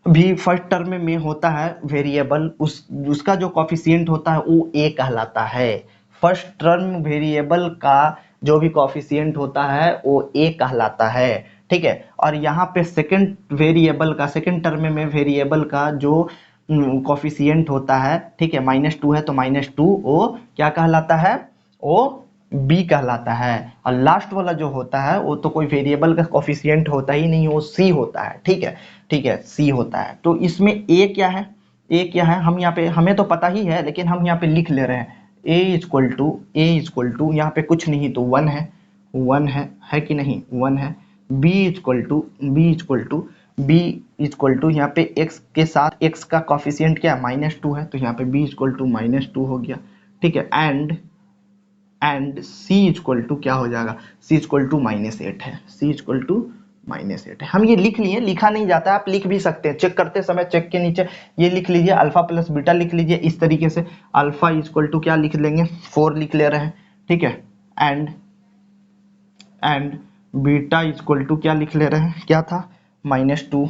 भी फर्स्ट टर्म में होता है वेरिएबल, उसका जो कॉफिशिएंट होता है वो a कहलाता है, फर्स्ट टर्म वेरिएबल का जो भी कॉफिशिएंट होता है वो a कहलाता है, ठीक है, और यहाँ पे सेकंड वेरिएबल का, सेकंड टर्म में वेरिएबल का जो कॉफिशिएंट होता है, ठीक है, -2 है तो -2 वो क्या कहलाता है, वो b कहलाता है, और लास्ट वाला जो होता है वो तो कोई वेरिएबल का कॉफिशिएंट होता ही नहीं, वो c होता है, ठीक है, ठीक है, c होता है, तो इसमें a क्या है, a क्या है, हम यहाँ पे, हमें तो पता ही है लेकिन हम यहाँ पे लिख ले रहे हैं, a इक्वल टू यहाँ पे कुछ नहीं तो 1 है, 1 है कि नहीं, 1 है, b इक्वल टू यहाँ पे x के साथ, x का कॉफिशिएंट क्या है, -2 है, तो यहाँ पे b इक्वल टू -2 हो गया, ठीक है, एंड c इक्वल टू क्या हो जाएगा, c इक्वल टू -8 है, c इक्वल टू -8 है, हम ये लिख लिए, लिखा नहीं जाता, आप लिख भी सकते हैं, चेक करते समय चेक के नीचे ये लिख लीजिए, अल्फा प्लस बीटा लिख लीजिए, इस तरीके से अल्फा इक्वल टू क्या लिख लेंगे, 4 लिख ले रहे हैं, ठीक है, एंड बीटा इक्वल टू क्या लिख ले रहे हैं, क्या था, -2,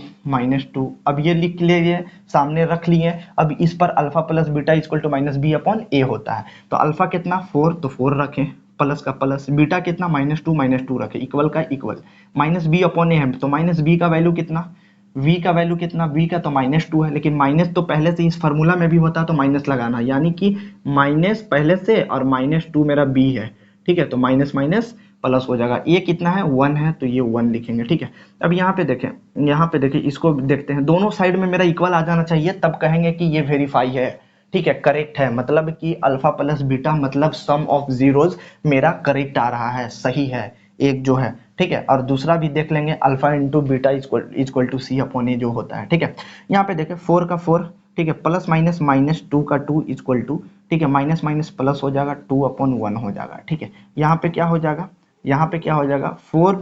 अब ये लिख लीजिए, सामने रख लिए, अब इस पर alpha plus beta equal to -b/a होता है, तो अल्फा कितना 4, तो 4 रखें, प्लस का प्लस, बीटा कितना -2 रखें, इक्वल का इक्वल, -b/a है तो -b का वैल्यू कितना, v का वैल्यू कितना, v का तो -2 है, लेकिन माइनस तो पहले से इस फार्मूला में भी होता है तो माइनस लगाना, यानी कि माइनस पहले से और -2 मेरा b है, ठीक है, तो माइनस माइनस प्लस हो जाएगा, ये कितना है 1 है तो ये 1 लिखेंगे, ठीक है, अब यहाँ पे देखें, यहाँ पे देखिए, इसको देखते हैं, दोनों साइड में मेरा इक्वल आ जाना चाहिए, तब कहेंगे कि ये वेरीफाई है, ठीक है, करेक्ट है, मतलब कि अल्फा प्लस बीटा मतलब सम ऑफ जीरोज मेरा करेक्ट आ रहा है, सही है, एक जो है, ठीक है, और दूसरा भी देख लेंगे, alpha into beta equal to c/a जो होता है, ठीक है, यहाँ पे देखें 4 का 4, ठीक है, प्लस माइनस -2 का 2 इक्वल टू, ठीक है, माइनस माइनस प्लस हो जाएगा, 2/1 हो जाएगा, ठीक है, यहाँ पे क्या हो जाएगा, यहाँ पे क्या हो जाएगा, 4 -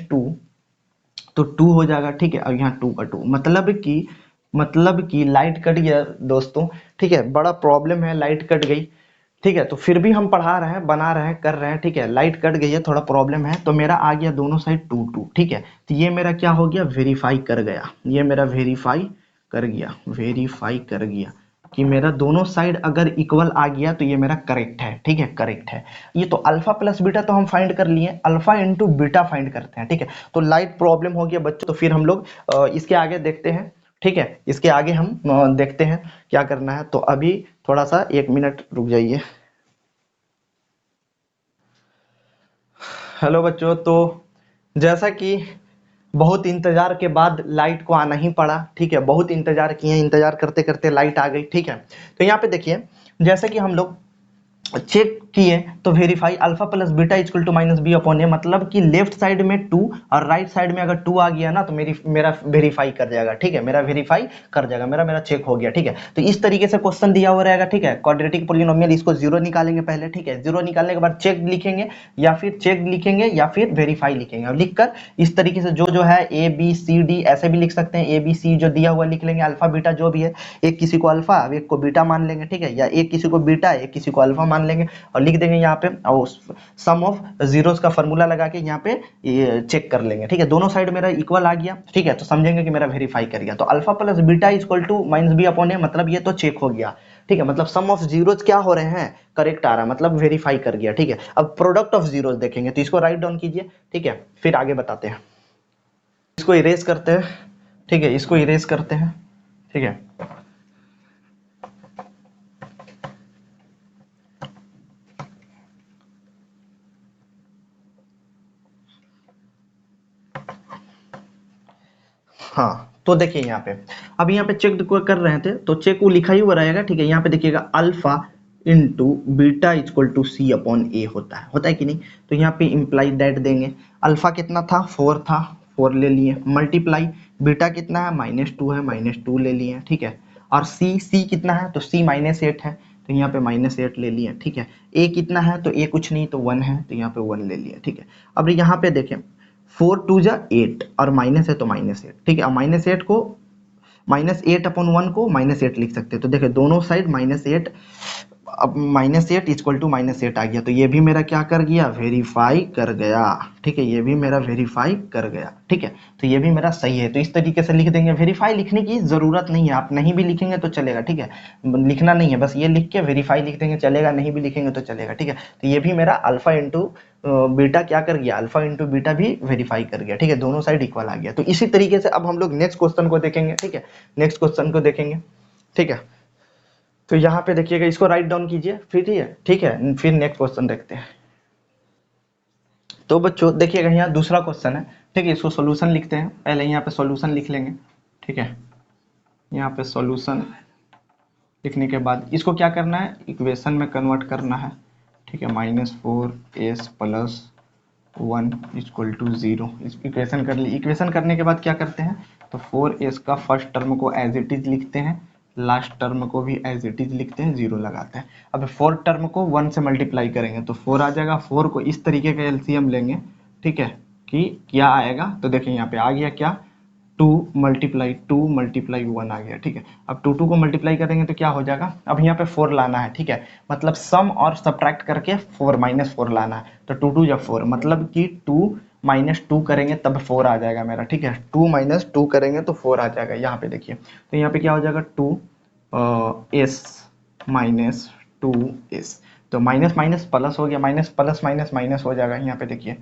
2 तो 2 हो जाएगा, ठीक है, और यहाँ 2 का 2, मतलब कि लाइट कट गया दोस्तों, ठीक है, बड़ा प्रॉब्लम है, लाइट कट गई, ठीक है, तो फिर भी हम पढ़ा रहे हैं, बना रहे हैं, कर रहे हैं। ठीक है, लाइट कट गई है, थोड़ा प्रॉब्लम है, तो मेरा आ गया दोनों साइड 2 2। ठीक है, तो ये मेरा क्या हो गया, वेरीफाई कर गया, ये मेरा वेरीफाई कर गया, वेरीफाई कर गया कि मेरा दोनों साइड अगर इक्वल आ गया तो ये मेरा करेक्ट है। ठीक है, करेक्ट है। ये तो अल्फा प्लस बीटा तो हम फाइंड कर लिए, अल्फा इंटू बीटा फाइंड करते हैं। ठीक है, तो लाइट प्रॉब्लम हो गया बच्चों, तो फिर हम लोग इसके आगे देखते हैं। ठीक है, इसके आगे हम देखते हैं क्या करना है। तो अभी थोड़ा सा 1 मिनट रुक जाइए। हेलो बच्चों, तो जैसा कि बहुत इंतजार के बाद लाइट को आना ही पड़ा। ठीक है, बहुत इंतजार किए, इंतजार करते करते लाइट आ गई। ठीक है, तो यहाँ पे देखिए, जैसे कि हम लोग चेक किए तो verify alpha plus beta equal to minus B upon A, मतलब कि लेफ्ट साइड में 2 और राइट साइड में अगर 2 आ गया ना तो मेरा वेरीफाई कर जाएगा। ठीक है, मेरा वेरीफाई कर जाएगा, मेरा चेक हो गया। ठीक है, तो इस तरीके से क्वेश्चन दिया हुआ रहेगा। ठीक है, क्वाड्रेटिक पॉलिनोमियल, इसको जीरो निकालेंगे पहले। ठीक है, जीरो निकालने के बाद चेक लिखेंगे, या फिर चेक लिखेंगे या फिर वेरीफाई लिखेंगे, और लिखकर इस तरीके से जो है ए बी सी डी ऐसे भी लिख सकते हैं। ए बी सी जो दिया हुआ लिख लेंगे, अल्फा बीटा जो भी है, एक किसी को अल्फा एक को बीटा मान लेंगे। ठीक है, या एक किसी को बीटा एक किसी को अल्फा मान लेंगे, और लिख देंगे यहाँ पे, और सम ऑफ जीरोस का फॉर्मूला लगा के यहाँ पे ये चेक कर लेंगे। ठीक है, दोनों साइड मेरा इक्वल आ गया। ठीक है, तो समझेंगे कि मेरा वेरीफाई कर गया। तो alpha plus beta equal to minus B upon A, मतलब ये तो चेक हो गया। ठीक है, मतलब सम ऑफ जीरोस क्या हो रहे हैं, करेक्ट आ रहा है, मतलब वेरीफाई कर गया। ठीक है, अब प्रोडक्ट ऑफ जीरोस देखेंगे, तो इसको राइट डाउन कीजिए। ठीक है, फिर आगे बताते हैं। इसको इरेज करते हैं। ठीक है, इसको इरेज करते हैं। ठीक है, हाँ, तो देखिए यहाँ पे, अब यहाँ पे चेक कर रहे थे तो चेक वो लिखा ही हुआ रहेगा। ठीक है, यहाँ पे देखिएगा alpha into beta equal to C upon A होता है कि नहीं। तो यहाँ पे इम्प्लाई दैट देंगे, अल्फा कितना था, 4 था, 4 ले लिए, मल्टीप्लाई बीटा कितना है, -2 है, -2 ले लिए। ठीक है, और सी कितना है, तो सी -8 है, तो यहाँ पे -8 ले लिए। ठीक है, ए कितना है, तो ए कुछ नहीं, तो 1 है, तो यहाँ पे 1 ले लिए। ठीक है, अब यहाँ पे देखें, 4 2 जा 8 और माइनस है तो -8। ठीक है, -8 को -8 अपॉन 1 को -8 लिख सकते हैं। तो देखिए दोनों साइड -8, अब -8 इक्वल टू -8 आ गया, तो ये भी मेरा क्या कर गया, वेरीफाई कर गया। ठीक है, ये भी मेरा वेरीफाई कर गया। ठीक है, तो ये भी मेरा सही है। तो इस तरीके से लिख देंगे, वेरीफाई लिखने की जरूरत नहीं है, आप नहीं भी लिखेंगे तो चलेगा। ठीक है, लिखना नहीं है, बस ये लिख के वेरीफाई लिख देंगे, चलेगा, नहीं भी लिखेंगे तो चलेगा। ठीक है, तो ये भी मेरा अल्फा इंटू बीटा क्या कर गया, अल्फा इंटू बीटा भी वेरीफाई कर गया। ठीक है, दोनों साइड इक्वल आ गया। तो इसी तरीके से अब हम लोग नेक्स्ट क्वेश्चन को देखेंगे। ठीक है, नेक्स्ट क्वेश्चन को देखेंगे। ठीक है, तो यहाँ पे देखिएगा, इसको राइट डाउन कीजिए फिर। ठीक है, फिर नेक्स्ट क्वेश्चन देखते हैं। तो बच्चों देखिएगा, यहाँ दूसरा क्वेश्चन है। ठीक है, इसको सॉल्यूशन लिखते हैं, पहले यहाँ पे सॉल्यूशन लिख लेंगे। ठीक है, यहाँ पे सॉल्यूशन लिखने के बाद इसको क्या करना है, इक्वेशन में कन्वर्ट करना है। ठीक है, -4s प्लस 1 इक्वल टू 0, इस इक्वेशन कर ली। इक्वेशन करने के बाद क्या करते हैं, तो 4s का फर्स्ट टर्म को एज इट इज लिखते हैं, लास्ट टर्म को भी एज इट इज लिखते हैं, 0 लगाते हैं। अब 4 टर्म को 1 से मल्टीप्लाई करेंगे तो 4 आ जाएगा। 4 को इस तरीके का एलसीएम लेंगे। ठीक है, कि क्या आएगा, तो देखिए यहाँ पे आ गया क्या, 2 मल्टीप्लाई 1 आ गया। ठीक है, अब 2 को मल्टीप्लाई करेंगे तो क्या हो जाएगा, अब यहाँ पे 4 लाना है। ठीक है, मतलब सम और सब्ट्रैक्ट करके 4 -4 लाना है, तो 2 2 जब 4, मतलब कि 2 -2 करेंगे तब 4 आ जाएगा मेरा। ठीक है, 2 -2 करेंगे तो 4 आ जाएगा। यहाँ पे देखिए, तो यहाँ पे क्या हो जाएगा, 2s -2s, तो माइनस माइनस प्लस हो गया, माइनस प्लस माइनस माइनस हो जाएगा यहाँ पे देखिए।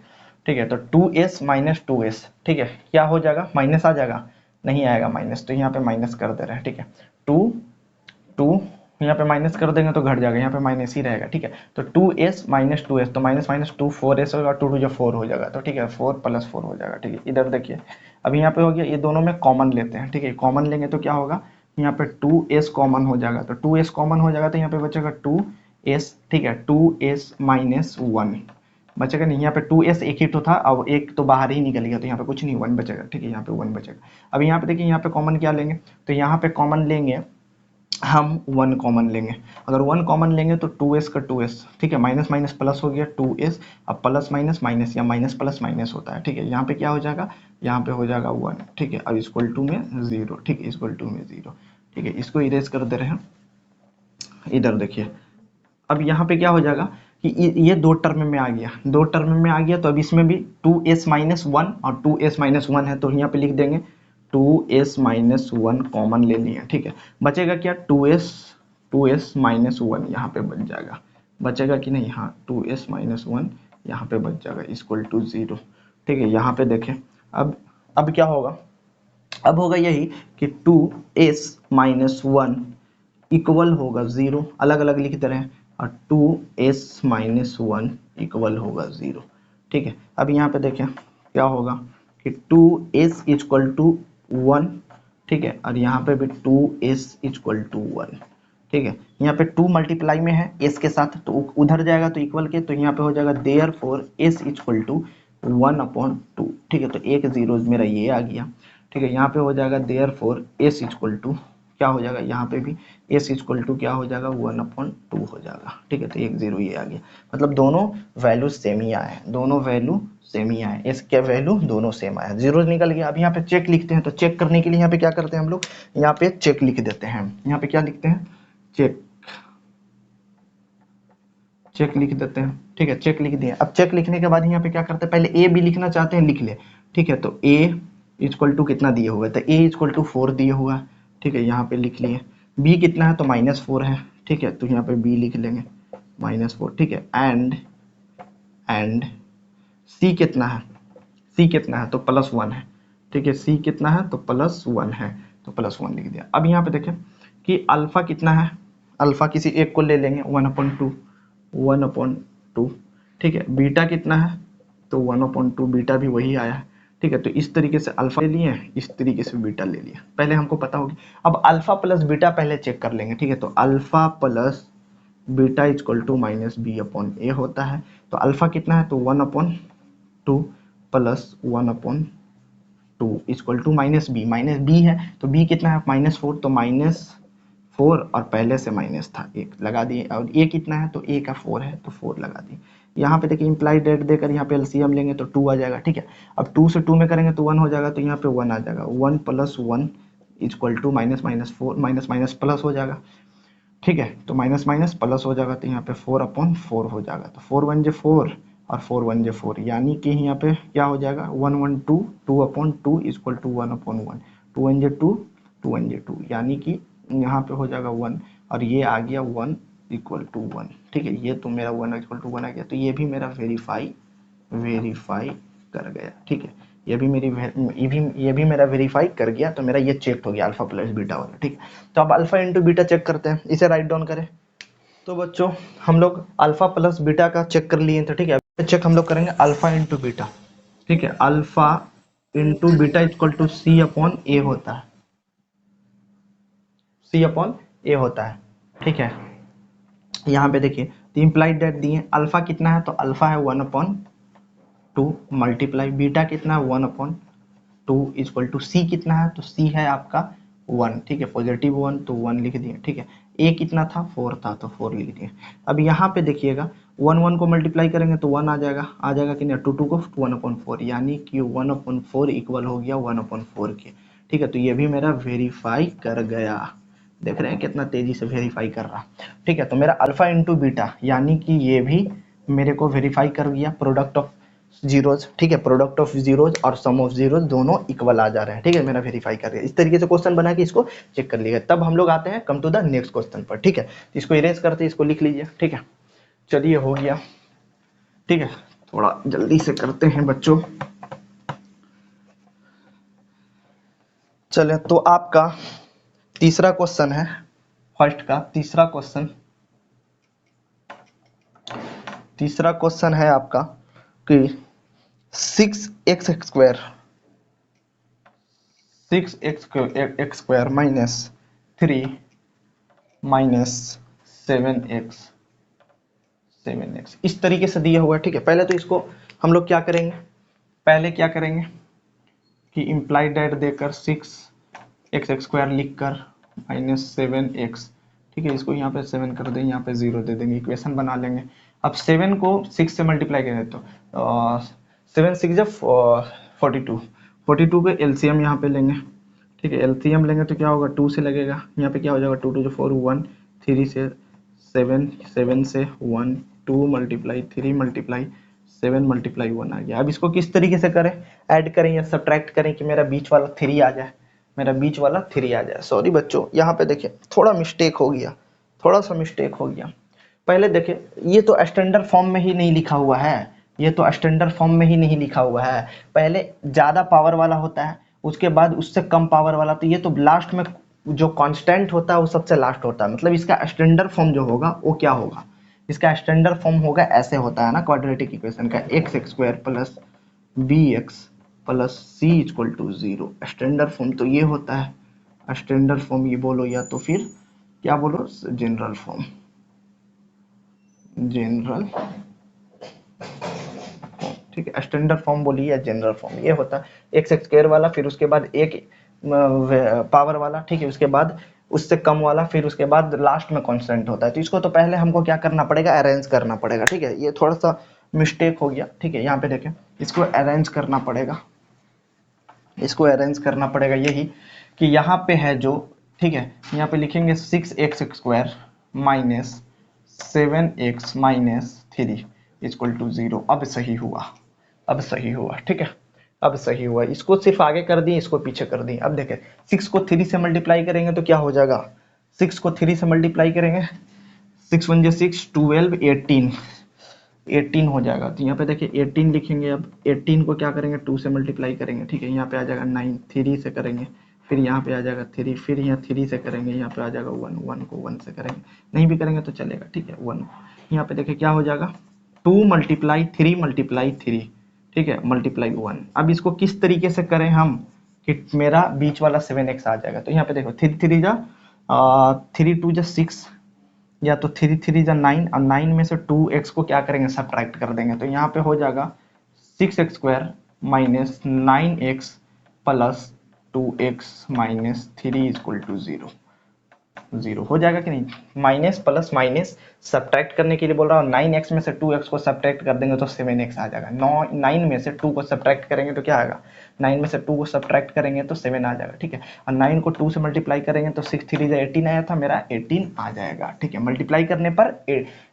ठीक है, तो 2s -2s, ठीक है, क्या हो जाएगा, माइनस आ जाएगा, नहीं आएगा माइनस, तो यहाँ पे माइनस कर दे रहे हैं। ठीक है, 2 यहाँ पे माइनस कर देंगे तो घट जाएगा, यहाँ पे माइनस ही रहेगा। ठीक है, तो 2s -2s, तो माइनस माइनस 2 4s होगा, 2 2 4 हो जाएगा, तो ठीक है 4 + 4 हो जाएगा। ठीक है, इधर देखिए, अब यहाँ पे हो गया, ये दोनों में कॉमन लेते हैं। ठीक है, कॉमन लेंगे तो क्या होगा, यहाँ पे 2s कॉमन हो जाएगा, तो 2s कॉमन हो जाएगा तो यहाँ पे बचेगा 2s। ठीक है, 2s -1 बचेगा, नहीं यहाँ पे 2s एक ही तो था, अब एक तो बाहर ही निकल गया, तो यहाँ पे कुछ नहीं, 1 बचेगा। ठीक है, यहाँ पे 1 बचेगा। अब यहाँ पे देखिए, यहाँ पे कॉमन क्या लेंगे, तो यहाँ पे कॉमन लेंगे हम 1 कॉमन लेंगे। अगर 1 कॉमन लेंगे तो 2s का 2s, ठीक है, माइनस माइनस प्लस हो गया 2s, अब प्लस माइनस माइनस या माइनस प्लस माइनस होता है। ठीक है, यहाँ पे क्या हो जाएगा, यहाँ पे हो जाएगा 1। ठीक है, अब इक्वल टू में 0। ठीक है, इक्वल टू में 0। ठीक है, इसको इरेज कर दे रहे हैं। इधर देखिए, अब यहाँ पे क्या हो जाएगा कि ये दो टर्म में आ गया, दो टर्म में आ गया, तो अब इसमें भी 2s माइनस वन और 2s माइनस वन है, तो यहाँ पे लिख देंगे 2s माइनस वन कॉमन ले लिए, ठीक है। बचेगा क्या 2s माइनस वन यहाँ पे बच जाएगा, बचेगा कि नहीं, हाँ 2s माइनस वन यहाँ पे बच जाएगा इक्वल टू 0, ठीक है। यहाँ पे देखें अब क्या होगा, अब होगा यही कि 2s माइनस वन इक्वल होगा 0, अलग अलग लिख दे रहे हैं, और 2s माइनस वन इक्वल होगा 0, ठीक है। अब यहाँ पे देखें क्या होगा कि 2s इक्वल टू 1, ठीक है, और यहाँ पे भी 2s इक्वल टू 1, ठीक है। यहाँ पे 2 मल्टीप्लाई में है s के साथ, तो उधर जाएगा तो इक्वल के, तो यहाँ पे हो जाएगा देयरफॉर s इक्वल टू 1/2, ठीक है। तो एक जीरो मेरा ये आ गया, ठीक है। यहाँ पे हो जाएगा देयरफॉर s इक्वल टू क्या हो जाएगा, यहाँ पे भी s इक्वल टू क्या हो जाएगा 1/2 हो जाएगा, ठीक है। तो एक जीरो ये आ गया, मतलब दोनों वैल्यू सेम ही आए, दोनों वैल्यू सेम ही आए, s के वैल्यू दोनों सेम आए, जीरो निकल गया। अब यहाँ पे चेक लिखते हैं, तो चेक करने के लिए यहाँ पे क्या करते हैं हम लोग, यहाँ पे चेक लिख देते हैं, यहाँ पे क्या लिखते हैं, चेक लिख देते हैं, ठीक है। चेक लिख दिया। अब चेक लिखने के बाद यहाँ पे क्या करते हैं, पहले ए बी लिखना चाहते हैं लिख ले, ठीक है। तो ए इक्वल टू कितना दिए हुए, तो ए इक्वल टू 4 दिए हुआ है, ठीक है, यहाँ पे लिख लिए। बी कितना है, तो -4 है, ठीक है, तो यहाँ पे बी लिख लेंगे -4, ठीक है। एंड सी कितना है, सी कितना है, तो +1 है, ठीक है। सी कितना है, तो +1 है, तो +1 लिख दिया। अब यहाँ पे देखें कि अल्फा कितना है, अल्फा किसी एक को ले लेंगे 1/2, ठीक है। बीटा कितना है, तो 1/2, बीटा भी वही आया है, ठीक है। तो इस तरीके से अल्फा ले लिए, इस तरीके से बीटा ले लिया, पहले हमको पता होगी। अब अल्फा प्लस बीटा पहले चेक कर लेंगे, ठीक है। तो alpha plus beta equal to -b/a होता है। तो अल्फा कितना है, तो 1/2 प्लस 1/2 इक्वल टू -b है, तो b कितना है -4, तो -4 और पहले से माइनस था एक लगा दिए, और a कितना है, तो a का 4 है, तो 4 लगा दिए। यहाँ पे देखिए इम्प्लाइड डेट देकर यहाँ पे एलसीएम लेंगे तो 2 आ जाएगा, ठीक है। अब 2 से 2 में करेंगे तो 1 हो जाएगा, तो यहाँ पे 1 आ जाएगा, 1 + 1 इक्वल टू -4 माइनस प्लस हो जाएगा, ठीक है। तो माइनस माइनस प्लस हो जाएगा, तो यहाँ पे 4/4 हो जाएगा, तो 4 1 जे 4 और 4 1 जे 4, यानी कि यहाँ पे क्या हो जाएगा 1 1 2 2/2 इक्वल टू 1/1, 2 1 जे 2 2 1 जे 2, यानी कि यहाँ पे हो जाएगा 1, और ये आ गया 1 इक्वल टू 1, ठीक है। ये तो मेरा 1 इक्वल टू 1 आ गया, तो ये भी मेरा वेरीफाई कर गया, ठीक है। ये भी मेरा वेरीफाई कर गया, तो मेरा ये चेक हो गया अल्फा प्लस बीटा वाला, ठीक है। तो अब अल्फा इंटू बीटा चेक करते हैं, इसे राइट डाउन करें। तो बच्चों हम लोग अल्फा प्लस बीटा का चेक कर लिए थे, ठीक है। अब चेक हम लोग करेंगे अल्फा इंटू बीटा, ठीक है। Alpha into beta equal to C/A होता है, C/A होता है, ठीक है। यहाँ पे देखिए तो इम्प्लाइड डेट दिए, अल्फा कितना है, तो अल्फा है 1/2 मल्टीप्लाई बीटा कितना है 1/2 इक्वल टू सी कितना है, तो सी है आपका 1, ठीक है, +1 तो 1 लिख दिए, ठीक है। ए कितना था 4 था, तो 4 लिख दिए। अब यहाँ पे देखिएगा 1 1 को मल्टीप्लाई करेंगे तो 1 आ जाएगा कि नहीं, 2 2 को 1/4, यानी कि 1/4 इक्वल हो गया 1/4 के, ठीक है। तो ये भी मेरा वेरीफाई कर गया, देख रहे हैं कितना तेजी से वेरीफाई कर रहा, ठीक है। तो मेरा अल्फा इंटू बीटा यानी कि ये भी मेरे को वेरीफाई कर गया, प्रोडक्ट ऑफ जीरोज, ठीक है, प्रोडक्ट ऑफ जीरोज और सम ऑफ जीरोज दोनों इक्वल आ जा रहे हैं, ठीक है। मेरा वेरीफाई कर गया, इस तरीके से क्वेश्चन बना के इसको चेक कर लीजिए। तब हम लोग आते हैं come to the next question पर, ठीक है। तो इसको इरेज करते इसको लिख लीजिए, ठीक है। चलिए हो गया, ठीक है, थोड़ा जल्दी से करते हैं बच्चों। चले तो आपका तीसरा क्वेश्चन है, फर्स्ट का तीसरा क्वेश्चन है आपका कि 6x square minus 3 minus 7x इस तरीके से दिया हुआ है, ठीक है। पहले तो इसको हम लोग क्या करेंगे, कि इम्प्लाइड डेट देकर 6x स्क्वायर लिख कर -7x, ठीक है। इसको यहाँ पे 7 कर देंगे, यहाँ पे 0 दे देंगे, इक्वेशन बना लेंगे। अब 7 को 6 से मल्टीप्लाई करें तो 7 6 जब 42 के एलसीएम यहाँ पे लेंगे, ठीक है। एलसीएम लेंगे तो क्या होगा 2 से लगेगा, यहाँ पे क्या हो जाएगा 2 2 4 1 3 से 7 7 से 1 2 मल्टीप्लाई 3 मल्टीप्लाई 7 मल्टीप्लाई 1 आ गया। अब इसको किस तरीके से करें, ऐड करें या सब्ट्रैक्ट करें कि मेरा बीच वाला 3 आ जाए, मेरा बीच वाला 3 आ जाए। सॉरी बच्चों, यहाँ पे देखिए थोड़ा मिस्टेक हो गया, थोड़ा सा मिस्टेक हो गया। पहले देखिए ये तो स्टैंडर्ड फॉर्म में ही नहीं लिखा हुआ है, ये तो स्टैंडर्ड फॉर्म में ही नहीं लिखा हुआ है। पहले ज़्यादा पावर वाला होता है, उसके बाद उससे कम पावर वाला, तो ये तो लास्ट में जो कांस्टेंट होता है वो सबसे लास्ट होता है। मतलब इसका स्टैंडर्ड फॉर्म जो होगा वो क्या होगा, इसका स्टैंडर्ड फॉर्म होगा ऐसे होता है ना क्वाड्रेटिक इक्वेशन का, x square plus b x plus c equal to 0। Standard form तो ये होता है, स्टैंडर्ड फॉर्म ये बोलो या तो फिर क्या बोलो, जनरल फॉर्म, जनरल, ठीक है। स्टैंडर्ड फॉर्म बोलिए या जनरल फॉर्म, ये होता है एक्स स्क्वायर वाला, फिर उसके बाद एक पावर वाला, ठीक है, उसके बाद उससे कम वाला, फिर उसके बाद लास्ट में कांस्टेंट होता है। तो इसको तो पहले हमको क्या करना पड़ेगा, अरेंज करना पड़ेगा, ठीक है। ये थोड़ा सा मिस्टेक हो गया, ठीक है। यहाँ पे देखें, इसको अरेंज करना पड़ेगा, इसको अरेंज करना पड़ेगा यही कि यहाँ पे है जो, ठीक है, यहाँ पे लिखेंगे 6x square minus 7x minus 3 equal to 0। अब सही हुआ, अब सही हुआ, ठीक है, अब सही हुआ। इसको सिर्फ आगे कर दिए, इसको पीछे कर दिए। अब देखें 6 को 3 से मल्टीप्लाई करेंगे तो क्या हो जाएगा, 6 को 3 से मल्टीप्लाई करेंगे, 6 1 जा 6 12 18 18 हो जाएगा। तो यहाँ पे देखिए 18 लिखेंगे। अब 18 को क्या करेंगे, 2 से मल्टीप्लाई करेंगे, ठीक है। यहाँ पे आ जाएगा 9, 3 से करेंगे, फिर यहाँ पे आ जाएगा 3, फिर यहाँ 3 से करेंगे, यहाँ पे आ जाएगा 1, 1 को 1 से करेंगे, नहीं भी करेंगे तो चलेगा, ठीक है। 1 यहाँ पे देखिए क्या हो जाएगा, 2 मल्टीप्लाई 3 मल्टीप्लाई 3, ठीक है, मल्टीप्लाई 1। अब इसको किस तरीके से करें हम कि मेरा बीच वाला 7x आ जाएगा। तो यहाँ पे देखो 3 3 जा 3 2 जा 6, या तो 3 3 जा 9, और 9 में से 2x को क्या करेंगे, सब्ट्रैक्ट कर देंगे। तो यहाँ पे हो जाएगा 6x square minus 9x plus 2x minus 3 equal to 0। 0 हो जाएगा कि नहीं, माइनस प्लस माइनस सब्ट्रैक्ट करने के लिए बोल रहा हूँ। 9x में से 2x को सब्ट्रैक्ट कर देंगे तो 7x आ जाएगा। 9 में से 2 को सब्ट्रैक्ट करेंगे तो क्या आएगा, 9 में से 2 को सब्ट्रैक्ट करेंगे तो 7 आ जाएगा, ठीक है। और 9 को 2 से मल्टीप्लाई करेंगे तो 6 3 जा 18 आया था, मेरा 18 आ जाएगा, ठीक है। मल्टीप्लाई करने पर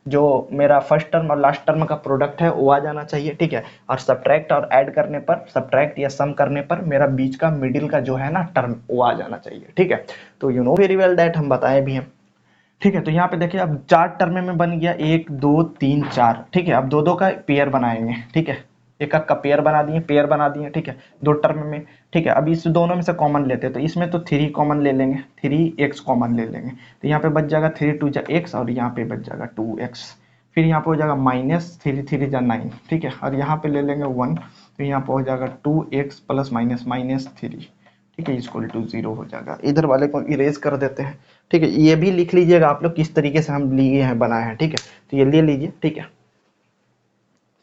जो मेरा फर्स्ट टर्म और लास्ट टर्म का प्रोडक्ट है वो आ जाना चाहिए, ठीक है। और सब्ट्रैक्ट और ऐड करने पर, सब्ट्रैक्ट या सम करने पर मेरा बीच का मिडिल का जो है ना टर्म वो आ जाना चाहिए, ठीक है। तो you know very well that, हम बताए भी हैं, ठीक है। तो यहाँ पे देखिए अब 4 टर्म में बन गया, 1 2 3 4, ठीक है। अब दो दो का पेयर बनाएंगे, ठीक है, एक का पेयर बना दिए, पेयर बना दिए, ठीक है, 2 टर्म में, ठीक है। अब इस दोनों में से कॉमन लेते हैं, तो इसमें तो 3 कॉमन ले लेंगे, 3x कॉमन ले लेंगे। तो यहाँ पे बच जाएगा 3 2 जा x, और यहाँ पे बच जाएगा 2x, फिर यहाँ पे हो जाएगा माइनस 3 3 जा 9, ठीक है, और यहाँ पे ले लेंगे 1, तो यहाँ पे हो जाएगा 2x प्लस माइनस माइनस 3, ठीक है, इक्वल टू 0 हो जाएगा। इधर वाले को इरेज कर देते हैं, ठीक है। ये भी लिख लीजिएगा आप लोग किस तरीके से हम लिए हैं, बनाए हैं, ठीक है। तो ये ले लीजिए, ठीक है,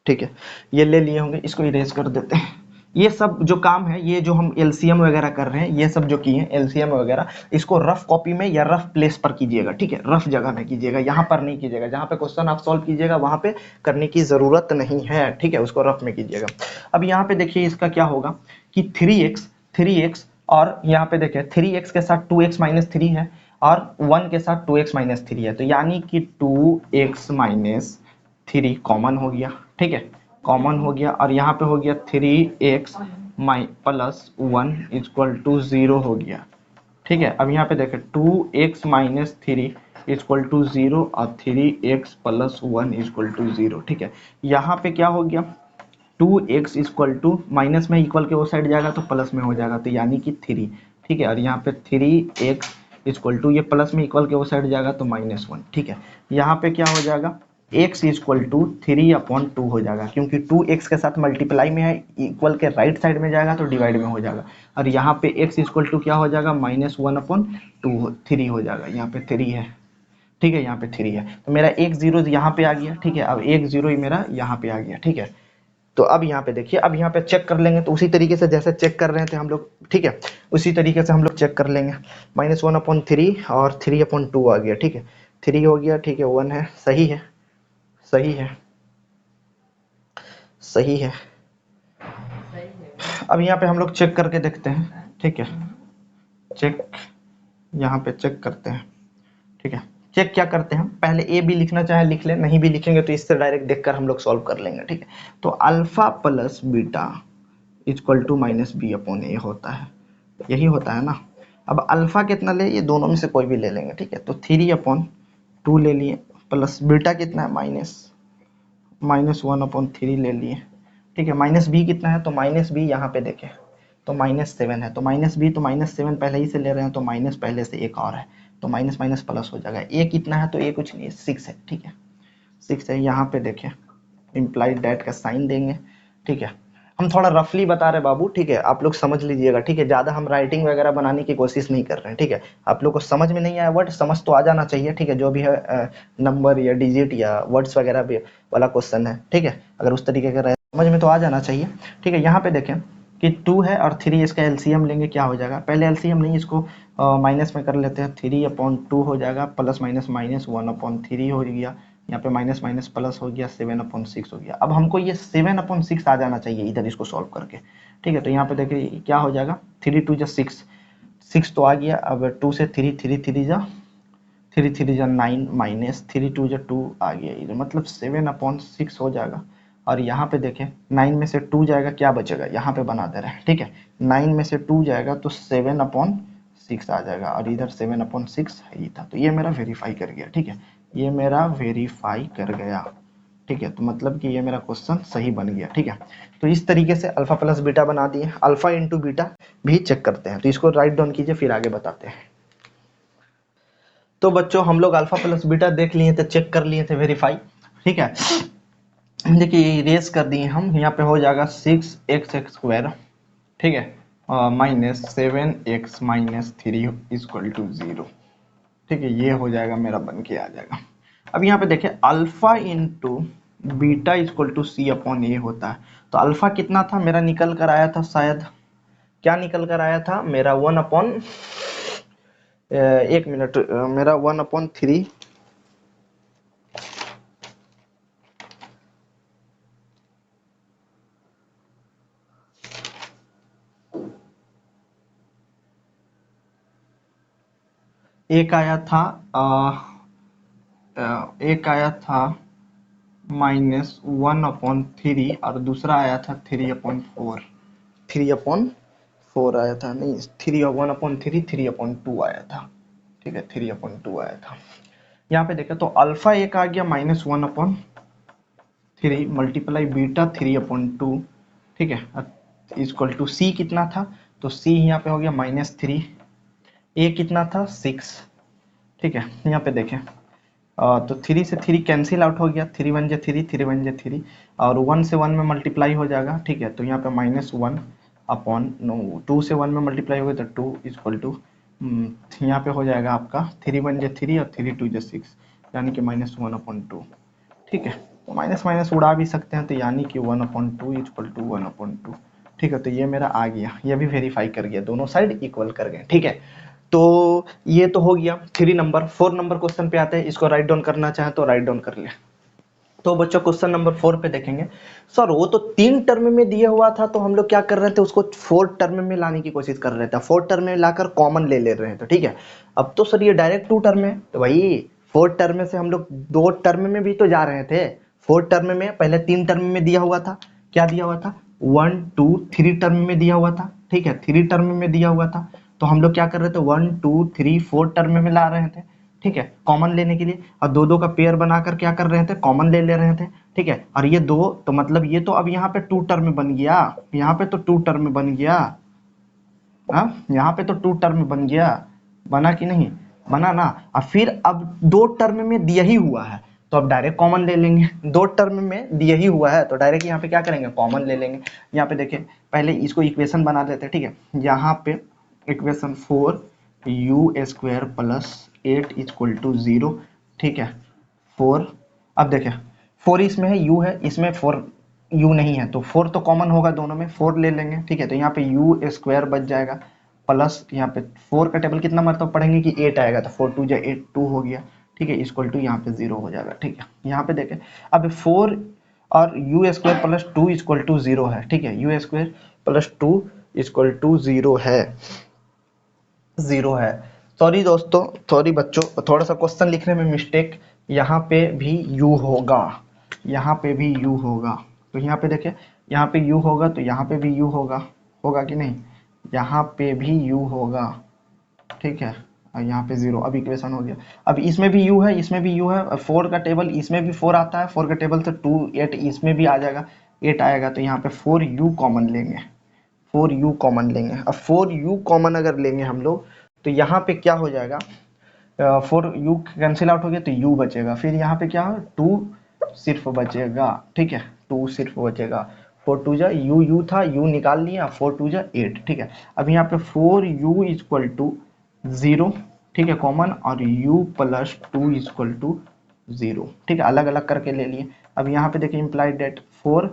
ठीक है, ये ले लिए होंगे, इसको इरेज कर देते हैं। ये सब जो काम है, ये जो हम एलसीएम वगैरह कर रहे हैं, ये सब जो किए हैं एलसीएम वगैरह, इसको रफ कॉपी में या रफ प्लेस पर कीजिएगा, ठीक है, रफ जगह में कीजिएगा, यहाँ पर नहीं कीजिएगा। जहाँ पे क्वेश्चन आप सॉल्व कीजिएगा वहाँ पे करने की जरूरत नहीं है, ठीक है, उसको रफ में कीजिएगा। अब यहाँ पे देखिए इसका क्या होगा कि 3x और यहाँ पे देखिए 3x के साथ 2x माइनस 3 है, और 1 के साथ 2x माइनस 3 है, तो यानी कि 2x माइनस 3 कॉमन हो गया, ठीक है, कॉमन हो गया। और यहाँ पे हो गया 3x प्लस 1 इक्वल टू 0 हो गया, ठीक है। अब यहाँ पे देखें 2x माइनस 3 इक्वल टू 0 और 3x प्लस 1 इक्वल टू 0, ठीक है। यहाँ पे क्या हो गया, 2x इक्वल टू, माइनस में इक्वल के वो साइड जाएगा तो प्लस में हो जाएगा, तो यानी कि 3, ठीक है। और यहाँ पे 3x इक्वल टू, ये प्लस में इक्वल के वो साइड जाएगा तो -1, ठीक है। यहाँ पे क्या हो जाएगा, x इक्वल टू 3/2 हो जाएगा, क्योंकि 2x के साथ मल्टीप्लाई में है, इक्वल के राइट साइड में जाएगा तो डिवाइड में हो जाएगा। और यहाँ पे x इक्वल टू क्या हो जाएगा, -1/2 3 हो जाएगा, यहाँ पे 3 है, ठीक है, यहाँ पे 3 है, तो मेरा एक 0 यहाँ पे आ गया, ठीक है। अब एक 0 ही मेरा यहाँ पे आ गया, ठीक है। तो अब यहाँ पे देखिए, अब यहाँ पे चेक कर लेंगे, तो उसी तरीके से जैसे चेक कर रहे थे हम लोग, ठीक है, उसी तरीके से हम लोग चेक कर लेंगे। -1/3 और 3/2 आ गया, ठीक है, 3 हो गया, ठीक है, 1 है, सही है, सही है, सही है। अब यहाँ पे हम लोग चेक करके देखते हैं, ठीक है, चेक, यहाँ पे चेक करते हैं, ठीक है, चेक क्या करते हैं, पहले ए बी लिखना चाहे लिख ले, नहीं भी लिखेंगे तो इससे डायरेक्ट देखकर हम लोग सॉल्व कर लेंगे, ठीक है। तो alpha plus beta equal to minus B upon A होता है, यही होता है ना। अब अल्फा कितना ले, ये दोनों में से कोई भी ले लेंगे, ठीक है। तो 3/2 ले लिए, प्लस बीटा कितना है -1/3 ले लिए, ठीक है। माइनस बी कितना है, तो माइनस बी यहाँ पे देखें तो -7 है, तो माइनस बी तो -7 पहले ही से ले रहे हैं, तो माइनस पहले से एक और है, तो माइनस माइनस प्लस हो जाएगा। ए कितना है, तो ए कुछ नहीं है, 6 है, ठीक है, 6 है। यहाँ पे देखें इम्प्लाइड डैट का साइन देंगे, ठीक है। हम थोड़ा रफली बता रहे बाबू, ठीक है, आप लोग समझ लीजिएगा, ठीक है। ज़्यादा हम राइटिंग वगैरह बनाने की कोशिश नहीं कर रहे हैं, ठीक है। आप लोग को समझ में नहीं आया वर्ड, समझ तो आ जाना चाहिए, ठीक है। जो भी है नंबर या डिजिट या वर्ड्स वगैरह भी वाला क्वेश्चन है, ठीक है, अगर उस तरीके का रहे समझ में तो आ जाना चाहिए, ठीक है। यहाँ पे देखें कि 2 है और 3, इसका एलसीएम लेंगे, क्या हो जाएगा, पहले एलसीएम नहीं, इसको माइनस में कर लेते हैं, 3/2 हो जाएगा, प्लस माइनस माइनस 1/3 हो गया, यहाँ पे माइनस माइनस प्लस हो गया, 7/6 हो गया। अब हमको ये 7/6 आ जाना चाहिए इधर इसको सॉल्व करके, ठीक है। तो यहाँ पे देखिए क्या हो जाएगा, 3 2 जा 6, 6 तो आ गया। अब 2 से 3 3 3 जा 9 माइनस 3 2 जा 2 आ गया इधर, मतलब 7/6 हो जाएगा। और यहाँ पे देखें 9 में से 2 जाएगा, क्या बचेगा, यहाँ पे बना दे रहे हैं, ठीक है। 9 में से 2 जाएगा तो 7/6 आ जाएगा, और इधर 7/6 है ही था, तो ये मेरा वेरीफाई कर गया, ठीक है, ये मेरा वेरीफाई कर गया, ठीक है। तो मतलब कि ये मेरा क्वेश्चन सही बन गया, ठीक है। तो इस तरीके से अल्फा प्लस बीटा बना दिए, अल्फा इंटू बीटा भी चेक करते हैं, तो इसको राइट डाउन कीजिए फिर आगे बताते हैं। तो बच्चों हम लोग अल्फा प्लस बीटा देख लिए थे, चेक कर लिए थे, वेरीफाई, ठीक है। देखिए इरेज कर दिए हम, यहाँ पे हो जाएगा 6x², ठीक है, -7x-3 इक्वल टू 0, ठीक है, ये हो जाएगा मेरा बन के आ जाएगा। अब यहाँ पे देखें alpha into beta equal to C/A होता है, तो अल्फा कितना था मेरा, निकल कर आया था शायद, क्या निकल कर आया था मेरा 1 मिनट, मेरा 1/3, एक आया था एक आया था -1/3 और दूसरा आया था 3/4, 3/4 आया था, नहीं 1/3 3/2 आया था, ठीक है, 3/2 आया था। यहाँ पे देखें तो अल्फा एक आ गया -1/3 मल्टीप्लाई बीटा 3/2, ठीक है, इक्वल टू सी कितना था, तो सी यहाँ पे हो गया -3, ए कितना था 6, ठीक है। यहाँ पे देखें तो 3 से 3 कैंसिल आउट हो गया, 3 1 जा 3, 3 1 जा 3, और 1 से 1 में मल्टीप्लाई हो जाएगा, ठीक है। तो यहाँ पे -1/2 से 1 में मल्टीप्लाई हो गया तो 2 इक्वल टू यहाँ पे हो जाएगा आपका 3 1 जा 3 और 3 2 जा 6, यानी कि -1/2, ठीक है। माइनस माइनस उड़ा भी सकते हैं, तो यानी कि 1/2 इक्वल टू 1/2, ठीक है। तो ये मेरा आ गया, ये भी वेरीफाई कर गया, दोनों साइड इक्वल कर गए, ठीक है। तो ये तो हो गया 3 नंबर। 4 नंबर क्वेश्चन पे आते हैं, इसको राइट डाउन करना चाहे तो राइट डाउन कर ले। तो बच्चों क्वेश्चन नंबर 4 पे देखेंगे, सर वो तो 3 टर्म में दिया हुआ था, तो हम लोग क्या कर रहे थे, उसको 4 टर्म में लाने की कोशिश कर रहे थे, 4 टर्म में लाकर कॉमन ले रहे थे, ठीक है। अब तो सर ये डायरेक्ट 2 टर्म है, तो भाई 4 टर्म से हम लोग 2 टर्म में भी तो जा रहे थे। 4 टर्म में पहले 3 टर्म में दिया हुआ था, क्या दिया हुआ था, 1 2 3 टर्म में दिया हुआ था, ठीक है, 3 टर्म में दिया हुआ था। तो हम लोग क्या कर रहे थे, 1 2 3 4 टर्म में ला रहे थे, ठीक है, कॉमन लेने के लिए, और दो दो का पेयर बनाकर क्या कर रहे थे, कॉमन ले रहे थे, ठीक है। और ये दो, तो मतलब ये तो अब यहाँ पे 2 टर्म बन गया, यहाँ पे तो 2 टर्म बन गया, यहाँ पे तो 2 टर्म बन गया, बना कि नहीं बना ना। और फिर अब 2 टर्म में दिया ही हुआ है, तो अब डायरेक्ट कॉमन ले लेंगे, 2 टर्म में दिया ही हुआ है तो डायरेक्ट यहाँ पे क्या करेंगे, कॉमन ले लेंगे। यहाँ पे देखिए पहले इसको इक्वेशन बना लेते हैं, ठीक है। यहाँ पे इक्वेशन 4u² + 8 इक्वल टू 0, ठीक है, 4। अब देखें 4 इसमें है, u है, इसमें 4 u नहीं है, तो 4 तो कॉमन होगा दोनों में, 4 ले लेंगे, ठीक है। तो यहाँ पे u² बच जाएगा, प्लस यहाँ पे 4 का टेबल कितना मतलब पढ़ेंगे कि 8 आएगा, तो 4 2 जा 8, 2 हो गया, ठीक है, इक्वल टू यहाँ पे 0 हो जाएगा, ठीक है। यहाँ पे देखें अब 4 और u² + 2 इक्वल टू 0 है, ठीक है, u² + 2 इक्वल टू 0 है, 0 है। सॉरी दोस्तों, सॉरी बच्चों, थोड़ा सा क्वेश्चन लिखने में मिस्टेक, यहाँ पे भी u होगा, यहाँ पे भी u होगा। तो यहाँ पे देखिए, यहाँ पे u होगा तो यहाँ पे भी u होगा, होगा कि नहीं, यहाँ पे भी u होगा, ठीक है, और यहाँ पे 0। अब इक्वेशन हो गया। अब इसमें भी u है, इसमें भी u है, और 4 का टेबल इसमें भी 4 आता है, 4 का टेबल से 2 8 इसमें भी आ जाएगा, 8 आएगा, तो यहाँ पे 4u कॉमन लेंगे, 4u कॉमन लेंगे। अब 4u कॉमन अगर लेंगे हम लोग तो यहाँ पे क्या हो जाएगा, 4u कैंसिल आउट हो गया तो u बचेगा, फिर यहाँ पे क्या हो, 2 सिर्फ बचेगा, ठीक है, 2 सिर्फ बचेगा, 4 2 जा u था, u निकाल लिया, 4 2 जा 8, ठीक है। अब यहाँ पे 4u इक्वल टू 0, ठीक है, कॉमन, और u प्लस 2 इक्वल टू 0, ठीक है, अलग अलग करके ले लिए। अब यहाँ पे देखिए implied that 4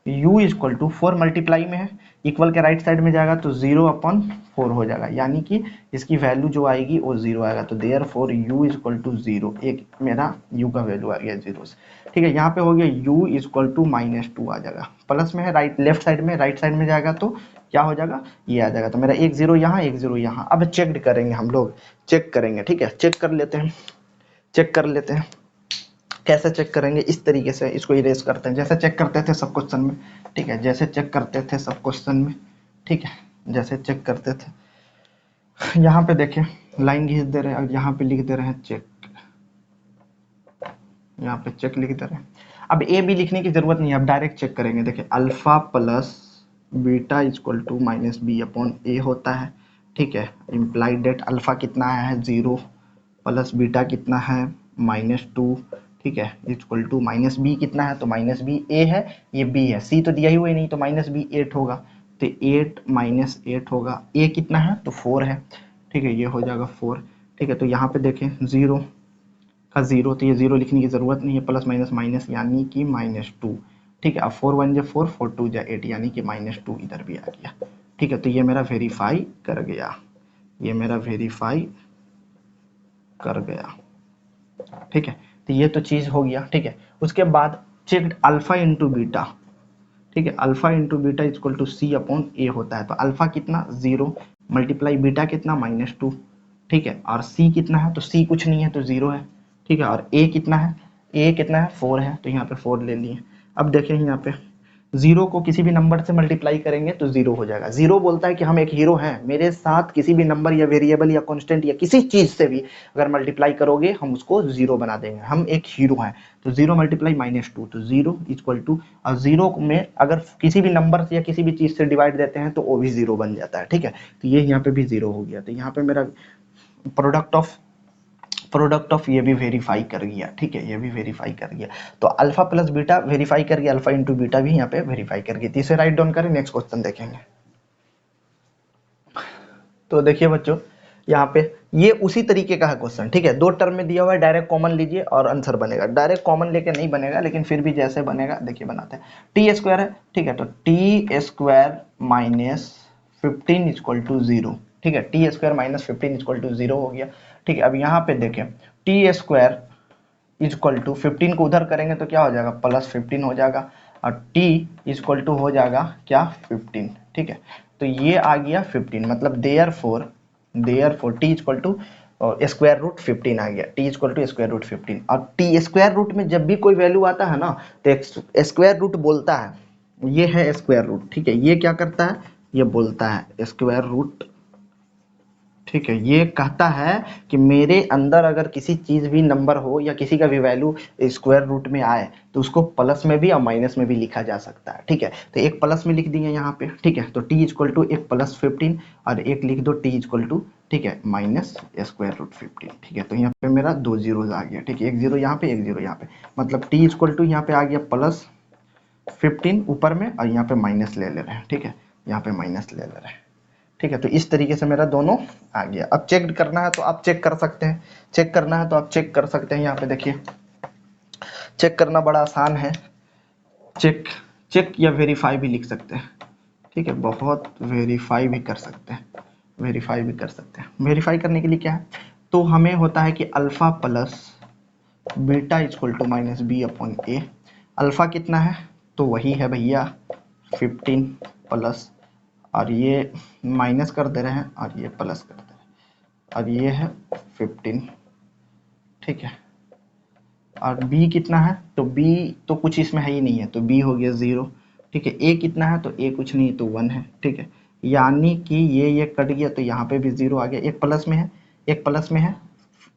u equal to 4 multiply में है, इक्वल के राइट साइड में जाएगा तो 0/4 हो जाएगा, यानी कि इसकी वैल्यू जो आएगी वो 0 आएगा, तो there four u equal to 0, एक मेरा u का वैल्यू आ गया 0 से, ठीक है। यहाँ पे हो गया u इक्वल टू -2 आ जाएगा, प्लस में है राइट लेफ्ट साइड में, राइट साइड में जाएगा तो क्या हो जाएगा, ये आ जाएगा, तो मेरा एक 0 यहाँ, एक 0 यहाँ। अब चेक करेंगे हम लोग, चेक करेंगे, ठीक है, चेक कर लेते हैं, चेक कर लेते हैं। कैसे चेक करेंगे, इस तरीके से इसको इरेज करते हैं, जैसे चेक करते थे सब क्वेश्चन में, ठीक है, जैसे चेक करते थे सब क्वेश्चन में, ठीक है, जैसे चेक करते थे। यहाँ पे देखें लाइन खींच दे रहे हैं और यहाँ पे लिख दे रहे हैं चेक, यहाँ पे चेक लिख दे रहे हैं। अब ए बी लिखने की जरूरत नहीं है, अब डायरेक्ट चेक करेंगे। देखिए alpha plus beta equal to minus B upon A होता है, ठीक है, इम्प्लाइड डेट अल्फा कितना आया है 0 प्लस बीटा कितना है -2, ठीक है, इक्वल टू माइनस बी कितना है, तो माइनस बी ए है, ये बी है, सी तो दिया ही हुआ ही नहीं, तो माइनस बी 8 होगा, तो 8 माइनस 8 होगा, ए कितना है तो 4 है, ठीक है, ये हो जाएगा 4, ठीक है। तो यहाँ पे देखें 0 का 0, तो ये 0 लिखने की जरूरत नहीं है, प्लस माइनस माइनस यानी कि -2, ठीक है। अब 4 1 जा 4, 4 2 जा 8 यानी कि -2 इधर भी आ गया, ठीक है। तो ये मेरा वेरीफाई कर गया, ये मेरा वेरीफाई कर गया, ठीक है। तो ये तो चीज हो गया, ठीक है। उसके बाद चेक अल्फा इंटू बीटा, ठीक है, alpha into beta equal to C upon A होता है, तो अल्फा कितना 0 मल्टीप्लाई बीटा कितना -2, ठीक है, और सी कितना है, तो सी कुछ नहीं है तो 0 है, ठीक है, और ए कितना है, ए कितना है 4 है, तो यहाँ पे 4 ले लिए। अब देखें यहाँ पे 0 को किसी भी नंबर से मल्टीप्लाई करेंगे तो 0 हो जाएगा। 0 बोलता है कि हम एक हीरो हैं, मेरे साथ किसी भी नंबर या वेरिएबल या कांस्टेंट या किसी चीज से भी अगर मल्टीप्लाई करोगे हम उसको 0 बना देंगे, हम एक हीरो हैं। तो 0 मल्टीप्लाई -2, तो 0 इक्वल टू, और 0 में अगर किसी भी नंबर से या किसी भी चीज से डिवाइड देते हैं तो वो भी 0 बन जाता है, ठीक है। तो ये यहाँ पे भी 0 हो गया, तो यहाँ पे मेरा प्रोडक्ट ऑफ ये भी वेरीफाई कर गया, ठीक है, ये भी वेरीफाई कर गया। तो अल्फा प्लस बीटा वेरीफाई कर गया, अल्फा इंटू बीटा भी यहाँ पे वेरीफाई कर गया। तीसरे राइट डाउन करें, नेक्स्ट क्वेश्चन देखेंगे। तो देखिए बच्चों यहाँ पे ये उसी तरीके का है क्वेश्चन, ठीक है, 2 टर्म में दिया हुआ है, डायरेक्ट कॉमन लीजिए और आंसर बनेगा। डायरेक्ट कॉमन लेके नहीं बनेगा, लेकिन फिर भी जैसे बनेगा देखिए बनाते हैं। टी स्क्वायर है, ठीक है, तो t square minus 15 equal to 0, ठीक है, t square minus 15 equal to 0 हो गया, ठीक है। अब यहाँ पे देखें टी स्क्वायर इक्वल टू 15 को उधर करेंगे तो क्या हो जाएगा, +15 हो जाएगा, और t इक्वल टू हो जाएगा क्या 15, ठीक है। तो ये आ गया 15, मतलब therefore t equal to square root 15 आ गया, t equal to square root 15। और t स्क्वायर रूट में जब भी कोई वैल्यू आता है ना तो स्क्वायर रूट बोलता है, ये है स्क्वायर रूट, ठीक है, ये क्या करता है, ये बोलता है स्क्वायर रूट, ठीक है, ये कहता है कि मेरे अंदर अगर किसी चीज भी नंबर हो या किसी का भी वैल्यू स्क्वायर रूट में आए तो उसको प्लस में भी और माइनस में भी लिखा जा सकता है, ठीक है। तो एक प्लस में लिख दिए यहाँ पे, ठीक है, तो t इक्वल टू एक +15 और एक लिख दो t इक्वल टू, ठीक है, -√15, ठीक है। तो यहाँ पे मेरा 2 जीरोज आ गया, ठीक है, एक 0 यहाँ पे, एक 0 यहाँ पे, मतलब t इक्वल टू यहाँ पे आ गया +15 ऊपर में और यहाँ पे माइनस ले रहे हैं, ठीक है, यहाँ पे माइनस ले रहे हैं, ठीक है। तो इस तरीके से मेरा दोनों आ गया। अब चेक करना है तो आप चेक कर सकते हैं, चेक करना है तो आप चेक कर सकते हैं। यहाँ पे देखिए चेक करना बड़ा आसान है, चेक या वेरीफाई भी लिख सकते हैं, ठीक है, बहुत वेरीफाई भी कर सकते हैं, वेरीफाई भी कर सकते हैं। वेरीफाई करने के लिए क्या है, तो हमें होता है कि alpha plus beta equal to -b upon a. Alpha कितना है, तो वही है भैया 15 प्लस, और ये माइनस कर दे रहे हैं और ये प्लस कर दे रहे हैं, और ये है 15, ठीक है। और b कितना है, तो b तो कुछ इसमें है ही नहीं है, तो b हो गया 0, ठीक है। a कितना है, तो a कुछ नहीं तो 1 है, ठीक है। यानी कि ये कट गया, तो यहाँ पे भी 0 आ गया। एक प्लस में है, एक प्लस में है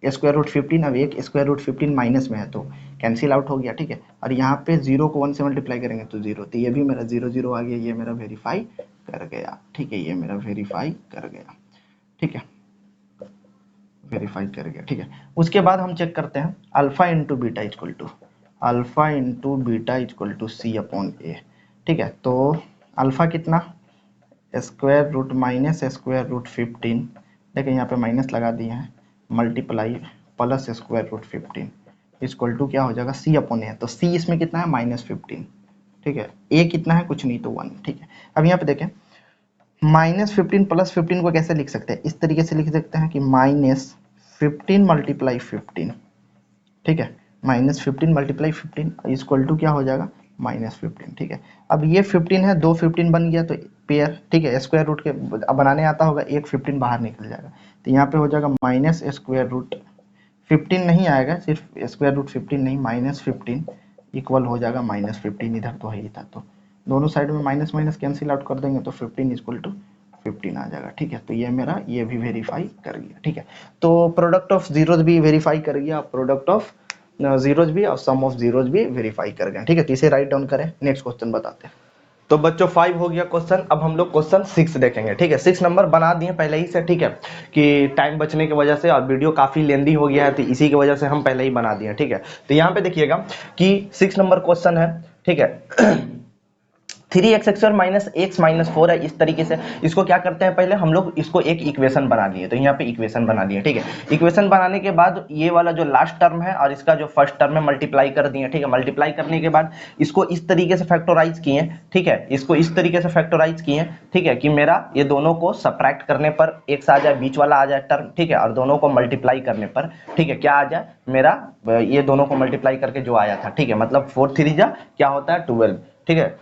स्क्वायर रूट 15, अब एक स्क्वायर रूट 15 माइनस में है, तो कैंसिल आउट हो गया, ठीक है। और यहाँ पे 0 को 1 से मल्टीप्लाई करेंगे तो 0, तो ये भी मेरा 0 0 आ गया, ये मेरा वेरीफाई कर गया, ठीक है। ये मेरा वेरीफाई कर गया, ठीक है, वेरीफाई कर गया, ठीक है। उसके बाद हम चेक करते हैं alpha into beta equal to C upon A, ठीक है। तो अल्फा कितना, square root minus square root 15, देखिए यहाँ पे माइनस लगा दिए हैं, multiply plus square root 15 equal to क्या हो जाएगा, सी अपॉन ए। तो सी इसमें कितना है, -15, ठीक है। ए कितना है, कुछ नहीं तो 1, ठीक है। अब यहाँ पे देखें -15 प्लस 15 को कैसे लिख सकते हैं, इस तरीके से लिख सकते हैं कि -15 मल्टीप्लाई 15, ठीक है। -15 मल्टीप्लाई 15 इक्वल टू क्या हो जाएगा, -15, ठीक है। अब ये 15 है, 2 15 बन गया तो पेयर, ठीक है। स्क्वायर रूट के अब बनाने आता होगा, एक 15 बाहर निकल जाएगा, तो यहाँ पे हो जाएगा माइनस स्क्वायर रूट 15 नहीं आएगा, सिर्फ स्क्वायर रूट 15 नहीं, -15 इक्वल हो जाएगा -15, इधर तो है ही था, तो दोनों साइड में माइनस माइनस कैंसिल आउट कर देंगे तो 15 इक्वल टू 15 आ जाएगा, ठीक है। तो ये मेरा ये भी वेरीफाई कर गया, ठीक है। तो प्रोडक्ट ऑफ जीरोज भी वेरीफाई कर गया, प्रोडक्ट ऑफ जीरोज भी और सम ऑफ जीरोज भी वेरीफाई कर गए, ठीक है। तो इसे राइट डाउन करें, नेक्स्ट क्वेश्चन बताते हैं। तो बच्चों 5 हो गया क्वेश्चन, अब हम लोग क्वेश्चन 6 देखेंगे, ठीक है। 6 नंबर बना दिए पहले ही से, ठीक है, कि टाइम बचने की वजह से और वीडियो काफी लेंदी हो गया है, तो इसी की वजह से हम पहले ही बना दिए, ठीक है। तो यहाँ पे देखिएगा कि 6 नंबर क्वेश्चन है, ठीक है। 3x² माइनस एक्स माइनस 4 है, इस तरीके से इसको क्या करते हैं, पहले हम लोग इसको एक इक्वेशन बना लिए, तो यहाँ पे इक्वेशन बना दिए, ठीक है। इक्वेशन बनाने के बाद ये वाला जो लास्ट टर्म है और इसका जो फर्स्ट टर्म है मल्टीप्लाई कर दिए, ठीक है। मल्टीप्लाई करने के बाद इसको इस तरीके से फैक्टराइज किए, ठीक है, इसको इस तरीके से फैक्टराइज किए, ठीक है, कि मेरा ये दोनों को सब्ट्रैक्ट करने पर एक्स आ जाए, बीच वाला आ जाए टर्म, ठीक है, और दोनों को मल्टीप्लाई करने पर, ठीक है, क्या आ जाए, मेरा ये दोनों को मल्टीप्लाई करके जो आया था, ठीक है, मतलब 4 3 जा क्या होता है 12, ठीक है।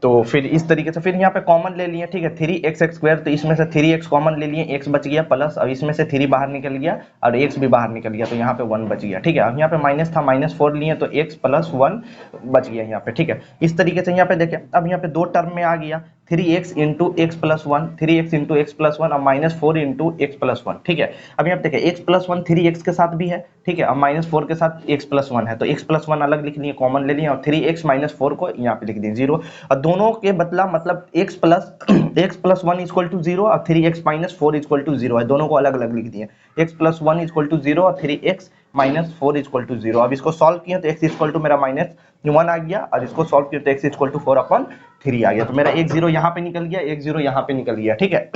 तो फिर इस तरीके से फिर यहाँ पे कॉमन ले लिए, ठीक है, 3x², तो इसमें से 3x कॉमन ले लिए, x बच गया प्लस, और इसमें से 3 बाहर निकल गया और x भी बाहर निकल गया, तो यहाँ पे 1 बच गया, ठीक है। अब यहाँ पे माइनस था, -4 लिए तो x + 1 बच गया यहाँ पे, ठीक है। इस तरीके से यहाँ पे देखें, अब यहाँ पे दो टर्म में आ गया, 3x × x + 1, 3x × x + 1 और -4 × x + 1, ठीक है। अब यहाँ पे देखिए x + 1 3x के साथ भी है, ठीक है, और -4 के साथ x + 1 है, तो x + 1 अलग लिख लिए, कॉमन ले लिए, और 3x - 4 को यहाँ पे लिख दिए 0, और दोनों के बदला मतलब x + 1 = 0 और 3x - 4 = 0 है, दोनों को अलग अलग लिख दिए, x + 1 = 0 और 3x - 4 = 0। अब इसको सॉल्व किया तो x = मेरा -1 आ गया, और इसको सॉल्व किया तो x = 4/3 आ गया, तो मेरा 1 0 यहाँ पे निकल गया, 1 0 यहाँ पे निकल गया, ठीक है।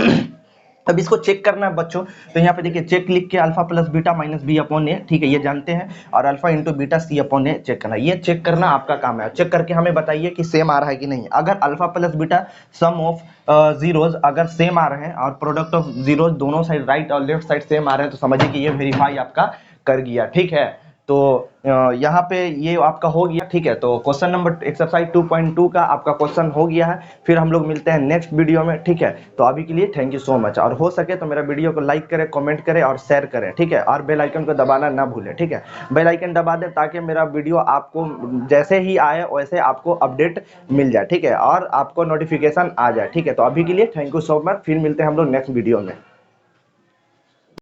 अब इसको चेक करना है बच्चों, तो यहाँ पे देखिए चेक लिख के अल्फा + बीटा - b/a, ठीक है, ये जानते हैं, और अल्फा × बीटा c/a चेक करना, ये चेक करना आपका काम है। चेक करके हमें बताइए कि सेम आ रहा है कि नहीं। अगर alpha + beta some of zeros अगर सेम आ रहे हैं और प्रोडक्ट ऑफ जीरोज दोनों साइड राइट और लेफ्ट साइड सेम आ रहे हैं, तो समझिए कि ये वेरीफाई आपका कर गया, ठीक है। तो यहाँ पे ये आपका हो गया, ठीक है। तो क्वेश्चन नंबर एक्सरसाइज 2.2 का आपका क्वेश्चन हो गया है। फिर हम लोग मिलते हैं नेक्स्ट वीडियो में, ठीक है। तो अभी के लिए थैंक यू सो मच, और हो सके तो मेरा वीडियो को लाइक करें, कमेंट करें और शेयर करें, ठीक है, और बेल आइकन को दबाना ना भूलें, ठीक है। बेल आइकन दबा दें ताकि मेरा वीडियो आपको जैसे ही आए वैसे आपको अपडेट मिल जाए, ठीक है, और आपको नोटिफिकेशन आ जाए, ठीक है। तो अभी के लिए थैंक यू सो मच, फिर मिलते हैं हम लोग नेक्स्ट वीडियो में।